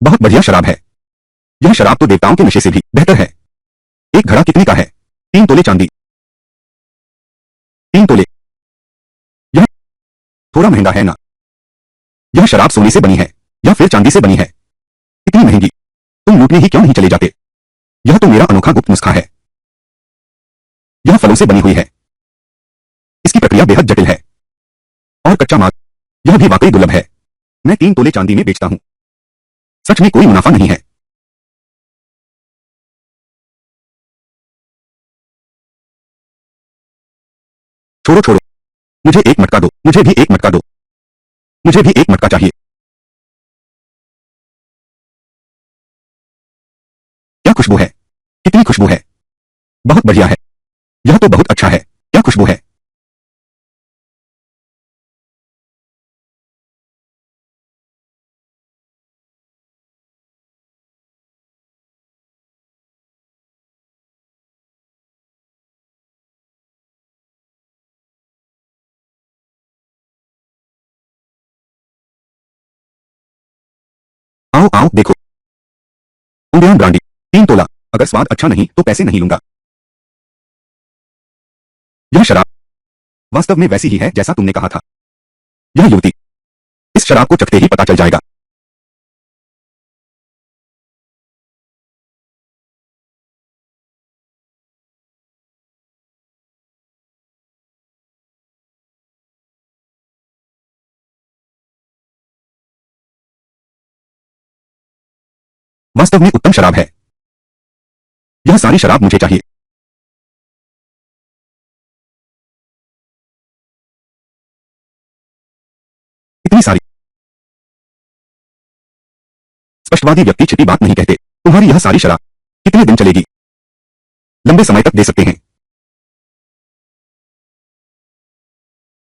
बहुत बढ़िया शराब है। यह शराब तो देवताओं के नशे से भी बेहतर है। एक घड़ा कितने का है? 3 तोले चांदी। 3 तोले। यह थोड़ा महंगा है ना? यह शराब सोने से बनी है या फिर चांदी से बनी है? इतनी महंगी तुम लूटने ही क्यों नहीं चले जाते? यह तो मेरा अनोखा गुप्त नुस्खा है। यह फलों से बनी हुई है। इसकी प्रक्रिया बेहद जटिल है और कच्चा माल यह भी वाकई दुर्लभ है। मैं 3 तोले चांदी में बेचता हूं। सच में कोई मुनाफा नहीं है। छोड़ो छोड़ो, मुझे एक मटका दो, मुझे भी एक मटका दो, मुझे भी एक मटका चाहिए। क्या खुशबू है, कितनी खुशबू है। बहुत बढ़िया है, यह तो बहुत अच्छा है। क्या खुशबू है। आओ आओ देखो, ओडियन ब्रांडी 3 तोला। अगर स्वाद अच्छा नहीं तो पैसे नहीं लूंगा। यह शराब वास्तव में वैसी ही है जैसा तुमने कहा था। यह युवती, इस शराब को चखते ही पता चल जाएगा। वास्तव में उत्तम शराब है। यह सारी शराब मुझे चाहिए। इतनी सारी। स्पष्टवादी व्यक्ति छिपी बात नहीं कहते। तुम्हारी यह सारी शराब कितने दिन चलेगी? लंबे समय तक दे सकते हैं।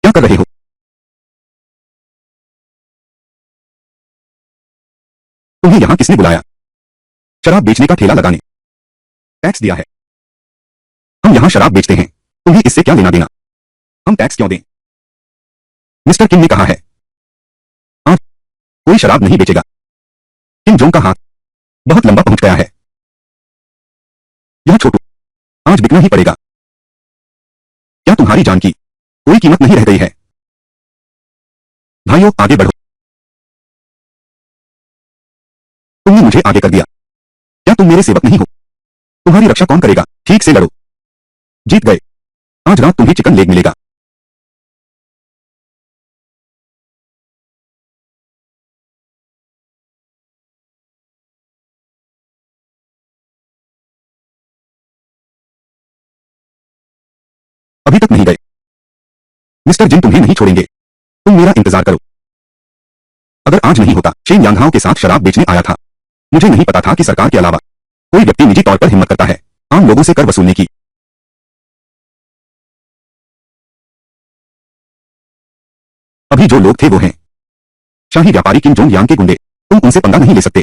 क्या कर रहे हो? तुम्हें यहां किसने बुलाया? शराब बेचने का ठेला लगाने। टैक्स दिया है। हम यहां शराब बेचते हैं, तुम्हें इससे क्या लेना देना? हम टैक्स क्यों दें? मिस्टर किम ने कहा है आज कोई शराब नहीं बेचेगा। किम जोंग का हाथ बहुत लंबा पहुंच गया है। यह छोटू आज बिकना ही पड़ेगा। क्या तुम्हारी जान की कोई कीमत नहीं रह गई है? भाइयों आगे बढ़ो। तुमने मुझे आगे कर दिया। क्या तुम मेरे सेवक नहीं हो? तुम्हारी रक्षा कौन करेगा? ठीक से लड़ो। जीत गए। आज रात तुम्हें चिकन लेग मिलेगा। अभी तक नहीं गए। मिस्टर जिन तुम्हें नहीं छोड़ेंगे। तुम मेरा इंतजार करो। अगर आज नहीं होता, शेन यांगहाओ के साथ शराब बेचने आया था। मुझे नहीं पता था कि सरकार के अलावा कोई व्यक्ति निजी तौर पर हिम्मत करता है आम लोगों से कर वसूलने की। अभी जो लोग थे वो हैं शाही व्यापारी किम जोंग यांग के गुंडे। तुम उनसे पंगा नहीं ले सकते।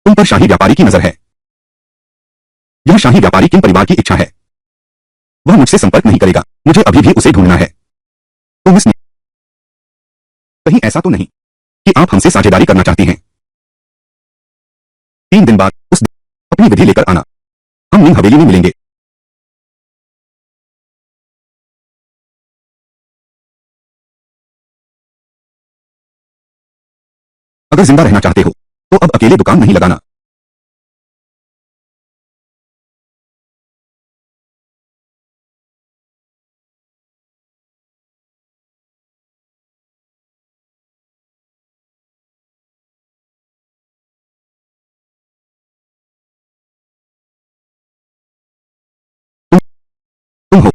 तुम पर शाही व्यापारी की नजर है। यह शाही व्यापारी किम परिवार की इच्छा है। वह मुझसे संपर्क नहीं करेगा। मुझे अभी भी उसे ढूंढना है। तो मिस, कहीं ऐसा तो नहीं कि आप हमसे साझेदारी करना चाहती हैं? 3 दिन बाद उस दिन अपनी विधि लेकर आना। हम मिंग हवेली में मिलेंगे। अगर जिंदा रहना चाहते हो तो अब अकेले दुकान नहीं लगाना। तुम तुम हो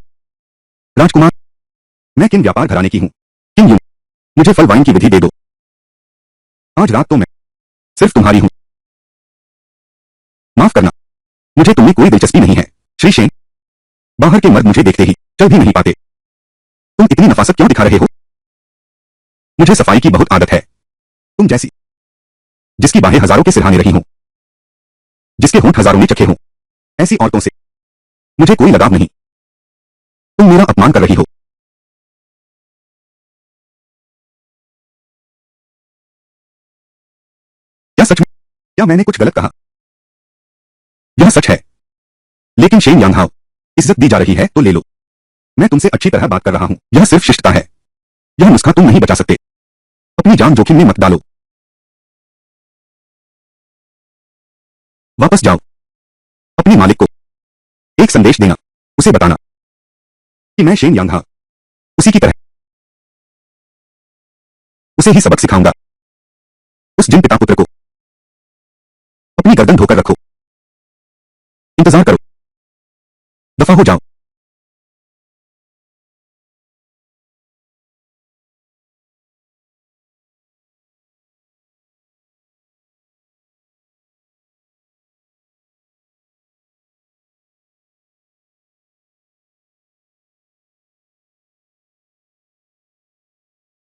राजकुमार। मैं किन व्यापार घराने की हूं। किम यूं। मुझे फल वाइन की विधि दे दो। आज रात तो मैं सिर्फ तुम्हारी हूं। माफ करना, मुझे तुम्हें कोई दिलचस्पी नहीं है। श्री शेन, बाहर के मर्द मुझे देखते ही चल भी नहीं पाते। तुम इतनी नफासत क्यों दिखा रहे हो? मुझे सफाई की बहुत आदत है। तुम जैसी, जिसकी बाहें हजारों के सिरहाने रही हों, जिसके होंठ हजारों ने चखे हों, ऐसी औरतों से मुझे कोई लगाव नहीं। तुम मेरा अपमान कर रही हो। क्या सच में? क्या मैंने कुछ गलत कहा? यह सच है। लेकिन शेन यांगहाओ, इज्जत दी जा रही है तो ले लो। मैं तुमसे अच्छी तरह बात कर रहा हूं। यह सिर्फ शिष्टता है। यह नुस्खा तुम नहीं बचा सकते। अपनी जान जोखिम में मत डालो। वापस जाओ। अपने मालिक को एक संदेश देना, उसे बताना कि मैं शेन यांग उसी की तरह उसे ही सबक सिखाऊंगा। उस जिन पिता पुत्र को अपनी गर्दन धोकर रखो। इंतजार करो, दफा हो जाओ।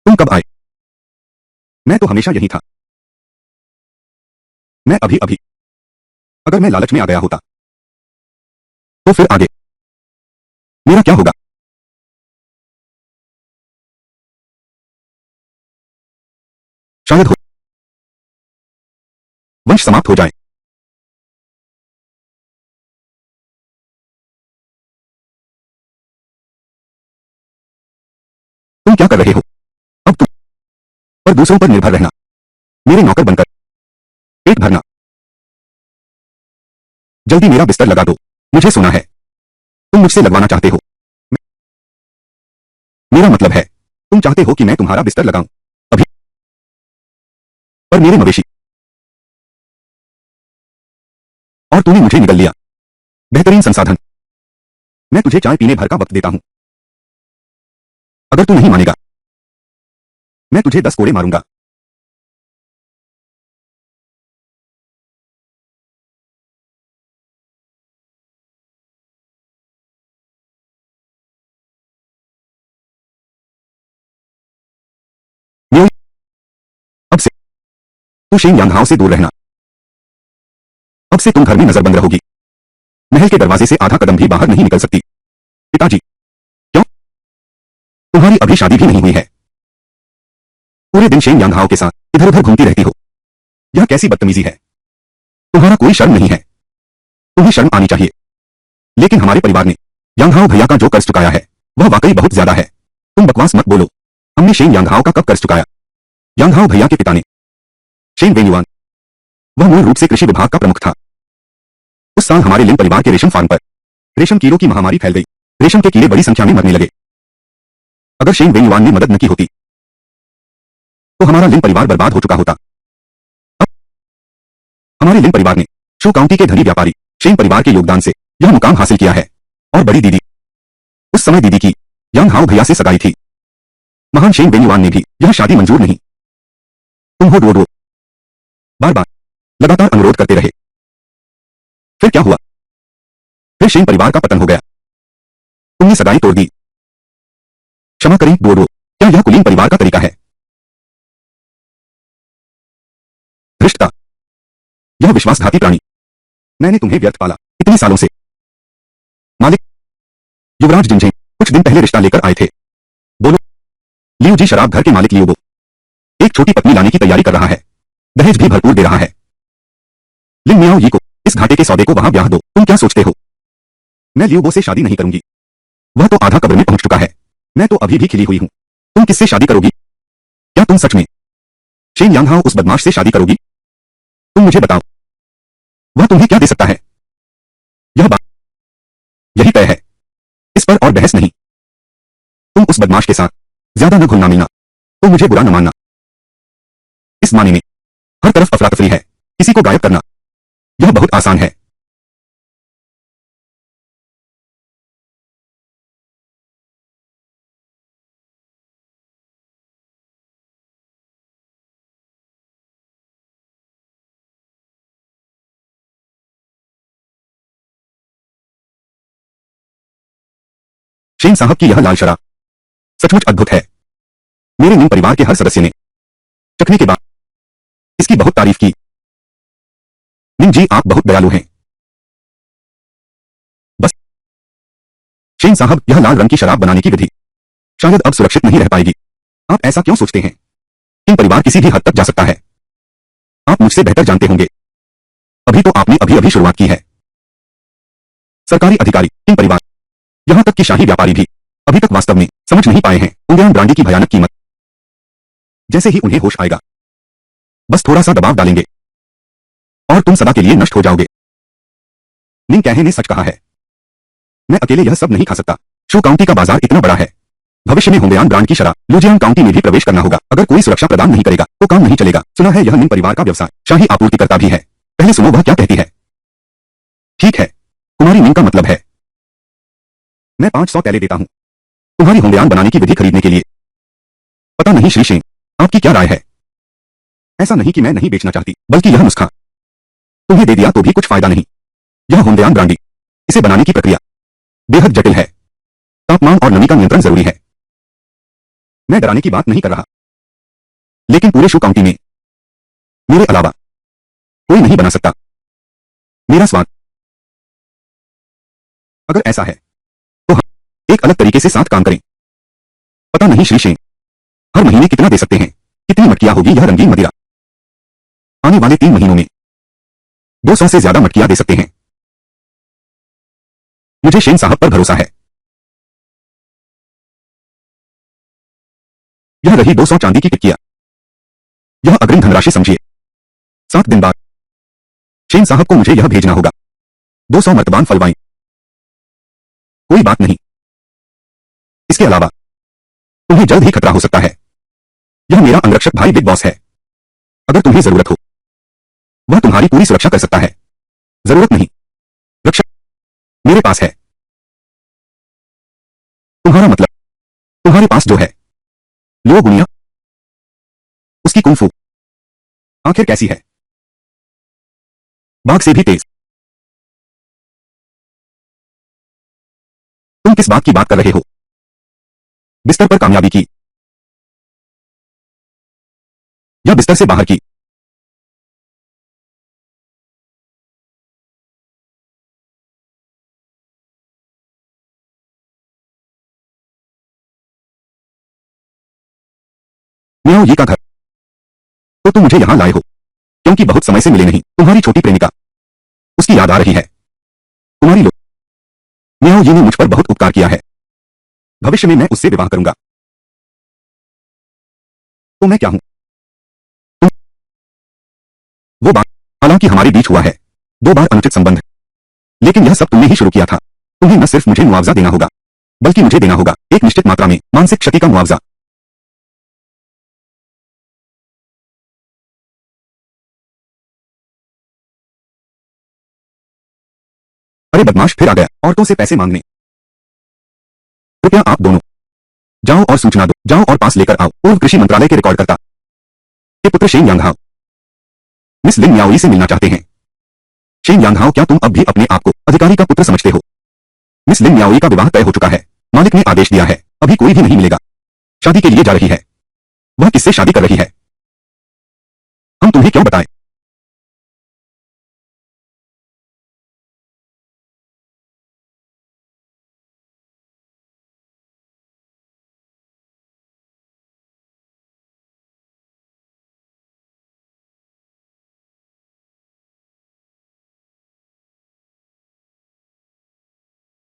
तुम कब आए? मैं तो हमेशा यही था। मैं अभी अभी, अगर मैं लालच में आ गया होता तो फिर आगे मेरा क्या होगा? शायद हो वंश समाप्त हो जाए। तुम क्या कर रहे हो? अब तुम और दूसरों पर निर्भर रहना, मेरे नौकर बनकर पेट भरना। जल्दी मेरा बिस्तर लगा दो, मुझे सोना है। तुम मुझसे लगवाना चाहते हो? मेरा मतलब है, तुम चाहते हो कि मैं तुम्हारा बिस्तर लगाऊं अभी? पर मेरे मवेशी, और तूने मुझे निगल लिया। बेहतरीन संसाधन। मैं तुझे चाय पीने भर का वक्त देता हूं। अगर तू नहीं मानेगा, मैं तुझे 10 कोड़े मारूंगा। म्योई। अब से तू शेन यांगहाओ से दूर रहना। अब से तुम घर में नजरबंद रहोगी। महल के दरवाजे से आधा कदम भी बाहर नहीं निकल सकती। पिताजी। क्यों? तुम्हारी अभी शादी भी नहीं हुई है। पूरे दिन शेन यांगहाओ के साथ इधर उधर घूमती रहती हो। यह कैसी बदतमीजी है? तुम्हारा कोई शर्म नहीं है। तुम्हें शर्म आनी चाहिए। लेकिन हमारे परिवार ने यांगहाओ भैया का जो कर्ज चुकाया है वह वाकई बहुत ज्यादा है। तुम बकवास मत बोलो। हमने शेन यांगहाओ का कब कर्ज चुकाया? यांगहाओ भैया के पिता ने। शेन वेन्युआन, वह मूल रूप से कृषि विभाग का प्रमुख था। उस साल हमारे लिन परिवार के रेशम फार्म पर रेशम कीड़ों की महामारी फैल गई। रेशम के कीड़े बड़ी संख्या में मरने लगे। अगर शेन वेन्युआन ने मदद न की होती तो हमारा लिन परिवार बर्बाद हो चुका होता। अब हमारे लिन परिवार ने शू काउंटी के धनी व्यापारी शेन परिवार के योगदान से यह मुकाम हासिल किया है। और बड़ी दीदी, उस समय दीदी की यांगहाओ भैया से सगाई थी। महान शेन वेन्युआन ने भी यह शादी मंजूर नहीं। तुम हो डो बार बार लगातार अनुरोध करते रहे। फिर क्या हुआ? फिर शेन परिवार का पतन हो गया। तुमने सगाई तोड़ दी। क्षमा करें डोडो, क्या यह कुलीन परिवार का तरीका है? धृष्टता, यह विश्वासघाती प्राणी। मैंने तुम्हें व्यर्थ पाला इतने सालों से। मालिक, युवराज जिनझेंग कुछ दिन पहले रिश्ता लेकर आए थे। बोलो। लियो जी शराब घर के मालिक लियोबो एक छोटी पत्नी लाने की तैयारी कर रहा है। दहेज भी भरपूर दे रहा है। लिन मियाओ यी को इस घाटे के सौदे को वहां ब्याह दो। तुम क्या सोचते हो? मैं लियोबो से शादी नहीं करूंगी। वह तो आधा कब्र में पहुंच चुका है। मैं तो अभी भी खिली हुई हूं। तुम किससे शादी करोगी? क्या तुम सच में शेन यांगहाओ उस बदमाश से शादी करोगी? तुम मुझे बताओ, वह तुम्हें क्या दे सकता है? यह बात यही तय है। इस पर और बहस नहीं। तुम उस बदमाश के साथ ज्यादा न घुलना मिलना तो मुझे बुरा न मानना। इस माने में हर तरफ अफरा तफरी है। किसी को गायब करना यह बहुत आसान है। शेन साहब की यह लाल शराब सचमुच अद्भुत है। मेरे निम परिवार के हर सदस्य ने चखने के बाद इसकी बहुत तारीफ की। निम जी, आप बहुत दयालु हैं। बस शेन साहब, यह लाल रंग की शराब बनाने की विधि शायद अब सुरक्षित नहीं रह पाएगी। आप ऐसा क्यों सोचते हैं? किंग परिवार किसी भी हद तक जा सकता है। आप मुझसे बेहतर जानते होंगे। अभी तो आपने अभी अभी शुरुआत की है। सरकारी अधिकारी, किंग परिवार, यहां तक कि शाही व्यापारी भी अभी तक वास्तव में समझ नहीं पाए हैं उंगेन ब्रांडी की भयानक कीमत। जैसे ही उन्हें होश आएगा, बस थोड़ा सा दबाव डालेंगे और तुम सदा के लिए नष्ट हो जाओगे। निंग कैहे ने सच कहा है। मैं अकेले यह सब नहीं खा सकता। शू काउंटी का बाजार इतना बड़ा है। भविष्य में होंगयान ब्रांड की शराब लुजियान काउंटी में भी प्रवेश करना होगा। अगर कोई सुरक्षा प्रदान नहीं करेगा तो काम नहीं चलेगा। सुना है यह निंग परिवार का व्यवसाय शाही आपूर्तिकर्ता भी है। पहले सुनो वह क्या कहती है। ठीक है, तुम्हारी निंग का मतलब है मैं 500 कैले देता हूं तुम्हारी होंगयान बनाने की विधि खरीदने के लिए। पता नहीं श्री शेन, आपकी क्या राय है। ऐसा नहीं कि मैं नहीं बेचना चाहती, बल्कि यह नुस्खा तुम्हें दे दिया तो भी कुछ फायदा नहीं। यह होंगयान ब्रांडी, इसे बनाने की प्रक्रिया बेहद जटिल है। तापमान और नमी का नियंत्रण जरूरी है। मैं डराने की बात नहीं कर रहा, लेकिन पूरे शू काउंटी में मेरे अलावा कोई नहीं बना सकता मेरा स्वाद। अगर ऐसा है तो हम एक अलग तरीके से साथ काम करें। पता नहीं श्री शेन, हर महीने कितना दे सकते हैं। कितनी मटकियां होगी यह रंगीन मदिरा। आने वाले 3 महीनों में 200 से ज्यादा मटकियां दे सकते हैं। मुझे शेन साहब पर भरोसा है। यह रही 200 चांदी की टिक्कियां। यह अग्रिम धनराशि समझिए। 7 दिन बाद शेन साहब को मुझे यह भेजना होगा। 200 मर्तबान फल वाइन। कोई बात नहीं। इसके अलावा तुम्हें जल्द ही खतरा हो सकता है। यह मेरा अंगरक्षक भाई बिग बॉस है। अगर तुम्हें जरूरत हो वह तुम्हारी पूरी सुरक्षा कर सकता है। जरूरत नहीं, रक्षक मेरे पास है। तुम्हारा मतलब तुम्हारे पास जो है लो गुनिया, उसकी कुंफू आखिर कैसी है। बाघ से भी तेज। तुम किस बात की बात कर रहे हो। बिस्तर पर कामयाबी की या बिस्तर से बाहर की। मैं ये का घर तो तुम मुझे यहां लाए हो क्योंकि बहुत समय से मिले नहीं। तुम्हारी छोटी प्रेमिका, उसकी याद आ रही है। कुमारी लो, म्याओ जी ने मुझ पर बहुत उपकार किया है। भविष्य में मैं उससे विवाह करूंगा। तो मैं क्या हूं। तुम वो बात, हालांकि हमारे बीच हुआ है 2 बार अनुचित संबंध, लेकिन यह सब तुमने ही शुरू किया था। तुम्हें न सिर्फ मुझे मुआवजा देना होगा, बल्कि मुझे देना होगा एक निश्चित मात्रा में मानसिक क्षति का मुआवजा। अरे बदमाश फिर आ गया औरतों से पैसे मांगने। कृपया आप दोनों जाओ और सूचना दो। जाओ और पास लेकर आओ पूर्व कृषि मंत्रालय के रिकॉर्डकर्ता के पुत्र शेन यांगहाओ मिस लिन म्याओई से मिलना चाहते हैं। शेन यांगहाओ, क्या तुम अब भी अपने आप को अधिकारी का पुत्र समझते हो। मिस लिन म्याओई का विवाह तय हो चुका है। मालिक ने आदेश दिया है अभी कोई भी नहीं मिलेगा। शादी के लिए जा रही है। वह किससे शादी कर रही है हम तुम्हें क्यों बताएं।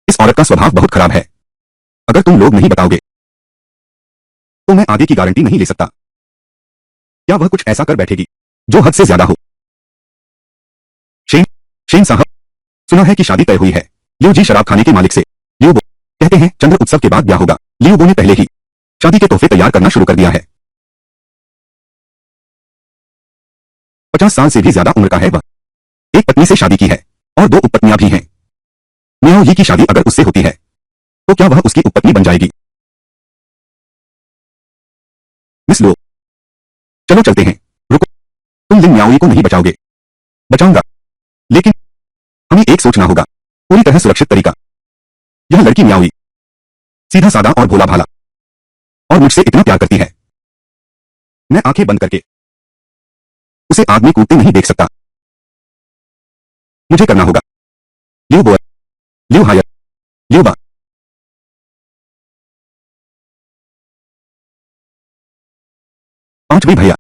इस औरत का स्वभाव बहुत खराब है। अगर तुम लोग नहीं बताओगे तो मैं आगे की गारंटी नहीं ले सकता। क्या वह कुछ ऐसा कर बैठेगी जो हद से ज्यादा हो। शेन शेन साहब, सुना है कि शादी तय हुई है लियो जी शराब खाने के मालिक से। लियो बो कहते हैं चंद्र उत्सव के बाद ब्याह होगा। लियो बो ने पहले ही शादी के तोहफे तैयार करना शुरू कर दिया है। 50 साल से भी ज्यादा उम्र का है वह। एक पत्नी से शादी की है और 2 उपपत्नियां भी हैं। म्याओ जी की शादी अगर उससे होती है तो क्या वह उसकी उपपत्नी बन जाएगी। मिस लो, चलो चलते हैं। रुको, तुम लिन म्याओई को नहीं बचाओगे। बचाऊंगा, लेकिन हमें एक सोचना होगा पूरी तरह सुरक्षित तरीका। यह लड़की म्याओई सीधा सादा और भोला भाला और मुझसे इतना प्यार करती है। मैं आंखें बंद करके उसे आग में कूदते नहीं देख सकता। मुझे करना होगा। लियो बोअर, लियो हायर, लियो बा। पांचवें भैया,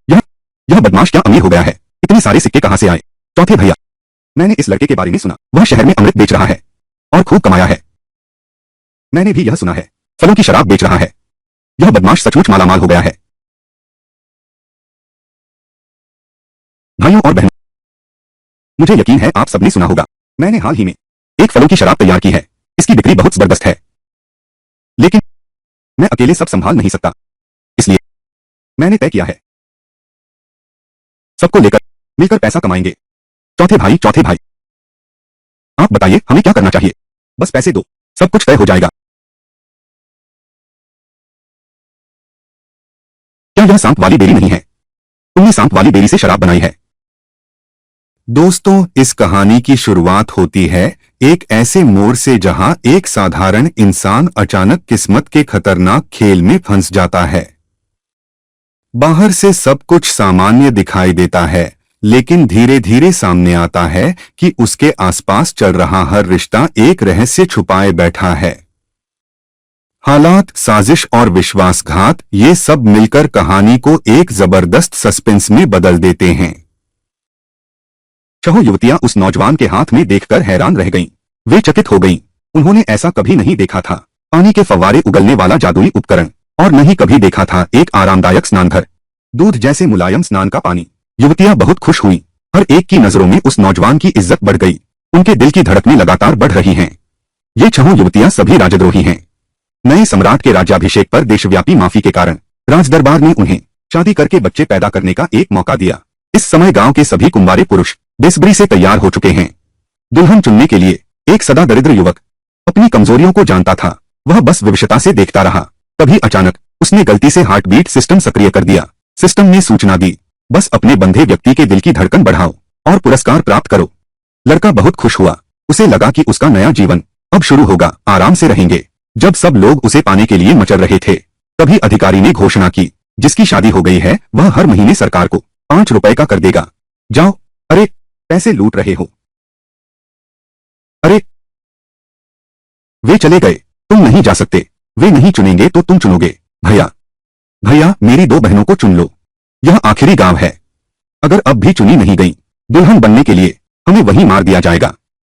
यह बदमाश क्या अमीर हो गया है। इतने सारे सिक्के कहां से आए। चौथे भैया, मैंने इस लड़के के बारे में सुना वह शहर में अमृत बेच रहा है और खूब कमाया है। मैंने भी यह सुना है फलों की शराब बेच रहा है। यह बदमाश सचमुच मालामाल हो गया है। मुझे यकीन है आप सबने सुना होगा, मैंने हाल ही में एक फलों की शराब तैयार की है। इसकी बिक्री बहुत जबरदस्त है, लेकिन मैं अकेले सब संभाल नहीं सकता, इसलिए मैंने तय किया है सबको लेकर मिलकर पैसा कमाएंगे। चौथे भाई आप बताइए हमें क्या करना चाहिए? बस पैसे दो, सब कुछ तय हो जाएगा। क्या यह सांप वाली बेरी नहीं है? तुमने सांप वाली बेरी से शराब बनाई है। दोस्तों, इस कहानी की शुरुआत होती है एक ऐसे मोड़ से जहां एक साधारण इंसान अचानक किस्मत के खतरनाक खेल में फंस जाता है। बाहर से सब कुछ सामान्य दिखाई देता है, लेकिन धीरे धीरे सामने आता है कि उसके आसपास चल रहा हर रिश्ता एक रहस्य छुपाए बैठा है। हालात, साजिश और विश्वासघात, ये सब मिलकर कहानी को एक जबरदस्त सस्पेंस में बदल देते हैं। 6 युवतियां उस नौजवान के हाथ में देखकर हैरान रह गईं। वे चकित हो गईं। उन्होंने ऐसा कभी नहीं देखा था, पानी के फव्वारे उगलने वाला जादुई उपकरण, और नहीं कभी देखा था एक आरामदायक स्नानघर, दूध जैसे मुलायम स्नान का पानी। युवतियां बहुत खुश हुईं। हर एक की नजरों में उस नौजवान की इज्जत बढ़ गई। उनके दिल की धड़कनें लगातार बढ़ रही हैं। ये 6 युवतियां सभी राजद्रोही हैं। नए सम्राट के राज्याभिषेक पर देशव्यापी माफी के कारण राजदरबार ने उन्हें शादी करके बच्चे पैदा करने का एक मौका दिया। इस समय गांव के सभी कुंवारे पुरुष बेसब्री से तैयार हो चुके हैं दुल्हन चुनने के लिए। एक सदा दरिद्र युवक अपनी कमजोरियों को जानता था। वह बस विवशता से देखता रहा। तभी अचानक उसने गलती से हार्ट बीट सिस्टम सक्रिय कर दिया। सिस्टम ने सूचना दी, बस अपने बंधे व्यक्ति के दिल की धड़कन बढ़ाओ और पुरस्कार प्राप्त करो। लड़का बहुत खुश हुआ। उसे लगा कि उसका नया जीवन अब शुरू होगा, आराम से रहेंगे। जब सब लोग उसे पाने के लिए मचल रहे थे, तभी अधिकारी ने घोषणा की, जिसकी शादी हो गई है वह हर महीने सरकार को 5 रुपए का कर देगा। जाओ। अरे, पैसे लूट रहे हो? अरे, वे चले गए। तुम नहीं जा सकते। वे नहीं चुनेंगे तो तुम चुनोगे। भैया, भैया, मेरी 2 बहनों को चुन लो। यह आखिरी गांव है। अगर अब भी चुनी नहीं गई दुल्हन बनने के लिए, हमें वहीं मार दिया जाएगा।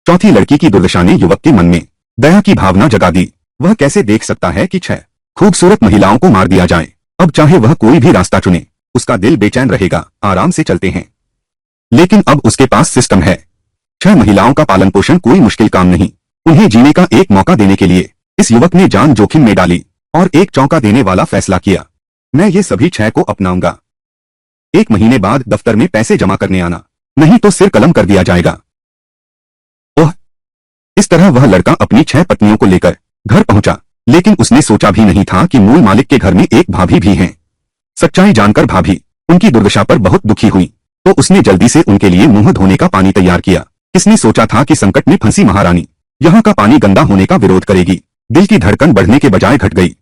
चौथी लड़की की दुर्दशा ने युवक के मन में दया की भावना जगा दी। वह कैसे देख सकता है कि 6 खूबसूरत महिलाओं को मार दिया जाए। अब चाहे वह कोई भी रास्ता चुने, उसका दिल बेचैन रहेगा। आराम से चलते हैं। लेकिन अब उसके पास सिस्टम है। 6 महिलाओं का पालन पोषण कोई मुश्किल काम नहीं। उन्हें जीने का एक मौका देने के लिए इस युवक ने जान जोखिम में डाली और एक चौंका देने वाला फैसला किया। मैं ये सभी 6 को अपनाऊंगा। 1 महीने बाद दफ्तर में पैसे जमा करने आना, नहीं तो सिर कलम कर दिया जाएगा। ओह! इस तरह वह लड़का अपनी 6 पत्नियों को लेकर घर पहुंचा, लेकिन उसने सोचा भी नहीं था कि मूल मालिक के घर में एक भाभी भी है। सच्चाई जानकर भाभी उनकी दुर्दशा पर बहुत दुखी हुई, तो उसने जल्दी से उनके लिए मुंह धोने का पानी तैयार किया। किसने सोचा था कि संकट में फंसी महारानी यहाँ का पानी गंदा होने का विरोध करेगी। दिल की धड़कन बढ़ने के बजाय घट गई।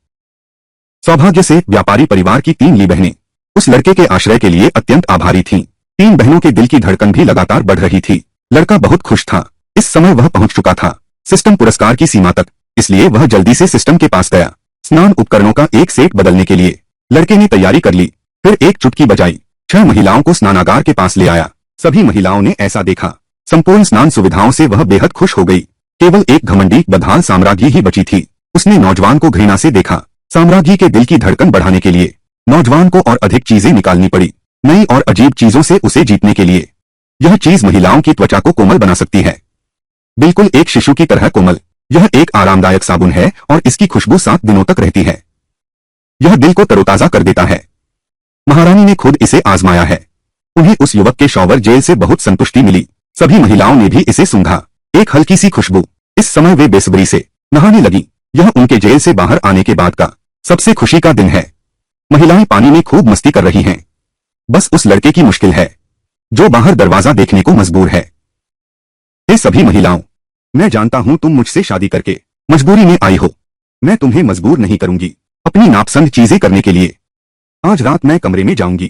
सौभाग्य से व्यापारी परिवार की 3 ली बहनें उस लड़के के आश्रय के लिए अत्यंत आभारी थीं। 3 बहनों के दिल की धड़कन भी लगातार बढ़ रही थी। लड़का बहुत खुश था। इस समय वह पहुंच चुका था सिस्टम पुरस्कार की सीमा तक, इसलिए वह जल्दी से सिस्टम के पास गया। स्नान उपकरणों का एक सेट बदलने के लिए लड़के ने तैयारी कर ली। फिर एक चुटकी बजाई, 6 महिलाओं को स्नानागार के पास ले आया। सभी महिलाओं ने ऐसा देखा। संपूर्ण स्नान सुविधाओं से वह बेहद खुश हो गई। केवल एक घमंडी बदहाल साम्राज्ञी ही बची थी। उसने नौजवान को घृणा से देखा। साम्राज्ञी के दिल की धड़कन बढ़ाने के लिए नौजवान को और अधिक चीजें निकालनी पड़ी, नई और अजीब चीजों से उसे जीतने के लिए। यह चीज महिलाओं की त्वचा को कोमल बना सकती है, बिल्कुल एक शिशु की तरह कोमल। यह एक आरामदायक साबुन है और इसकी खुशबू 7 दिनों तक रहती है। यह दिल को तरोताजा कर देता है। महारानी ने खुद इसे आजमाया है। उन्हें उस युवक के शॉवर जेल से बहुत संतुष्टि मिली। सभी महिलाओं ने भी इसे सूंघा। एक हल्की सी खुशबू। इस समय वे बेसब्री से नहाने लगी। यह उनके जेल से बाहर आने के बाद का सबसे खुशी का दिन है। महिलाएं पानी में खूब मस्ती कर रही हैं। बस उस लड़के की मुश्किल है जो बाहर दरवाजा देखने को मजबूर है। हे सभी महिलाओं, मैं जानता हूं तुम मुझसे शादी करके मजबूरी में आई हो। मैं तुम्हें मजबूर नहीं करूंगी अपनी नापसंद चीजें करने के लिए। आज रात मैं कमरे में जाऊंगी।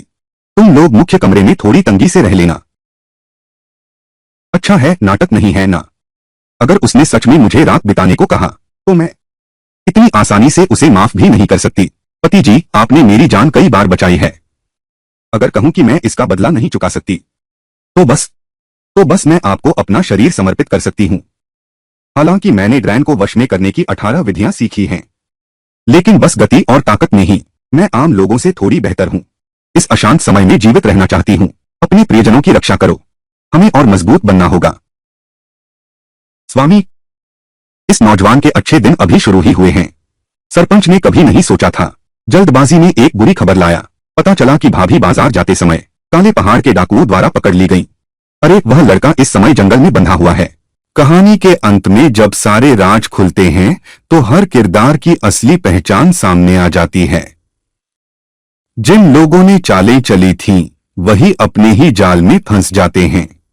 तुम लोग मुख्य कमरे में थोड़ी तंगी से रह लेना। अच्छा है, नाटक नहीं है ना। अगर उसने सच में मुझे रात बिताने को कहा तो मैं इतनी आसानी से उसे माफ भी नहीं कर सकती। पति जी, आपने मेरी जान कई बार बचाई है। अगर कहूं कि मैं इसका बदला नहीं चुका सकती तो बस मैं आपको अपना शरीर समर्पित कर सकती हूं। हालांकि मैंने ड्रैन को वश में करने की 18 विधियां सीखी हैं, लेकिन बस गति और ताकत में ही मैं आम लोगों से थोड़ी बेहतर हूं। इस अशांत समय में जीवित रहना चाहती हूं। अपने प्रियजनों की रक्षा करो। हमें और मजबूत बनना होगा। स्वामी, इस नौजवान के अच्छे दिन अभी शुरू ही हुए हैं। सरपंच ने कभी नहीं सोचा था। जल्दबाजी में एक बुरी खबर लाया। पता चला कि भाभी बाजार जाते समय काले पहाड़ के डाकुओं द्वारा पकड़ ली गई। अरे, वह लड़का इस समय जंगल में बंधा हुआ है। कहानी के अंत में जब सारे राज खुलते हैं तो हर किरदार की असली पहचान सामने आ जाती है। जिन लोगों ने चालें चली थीं, वही अपने ही जाल में फंस जाते हैं।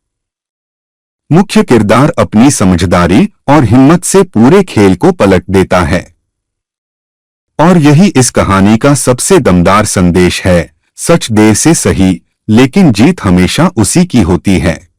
मुख्य किरदार अपनी समझदारी और हिम्मत से पूरे खेल को पलट देता है। और यही इस कहानी का सबसे दमदार संदेश है। सच देर से सही, लेकिन जीत हमेशा उसी की होती है।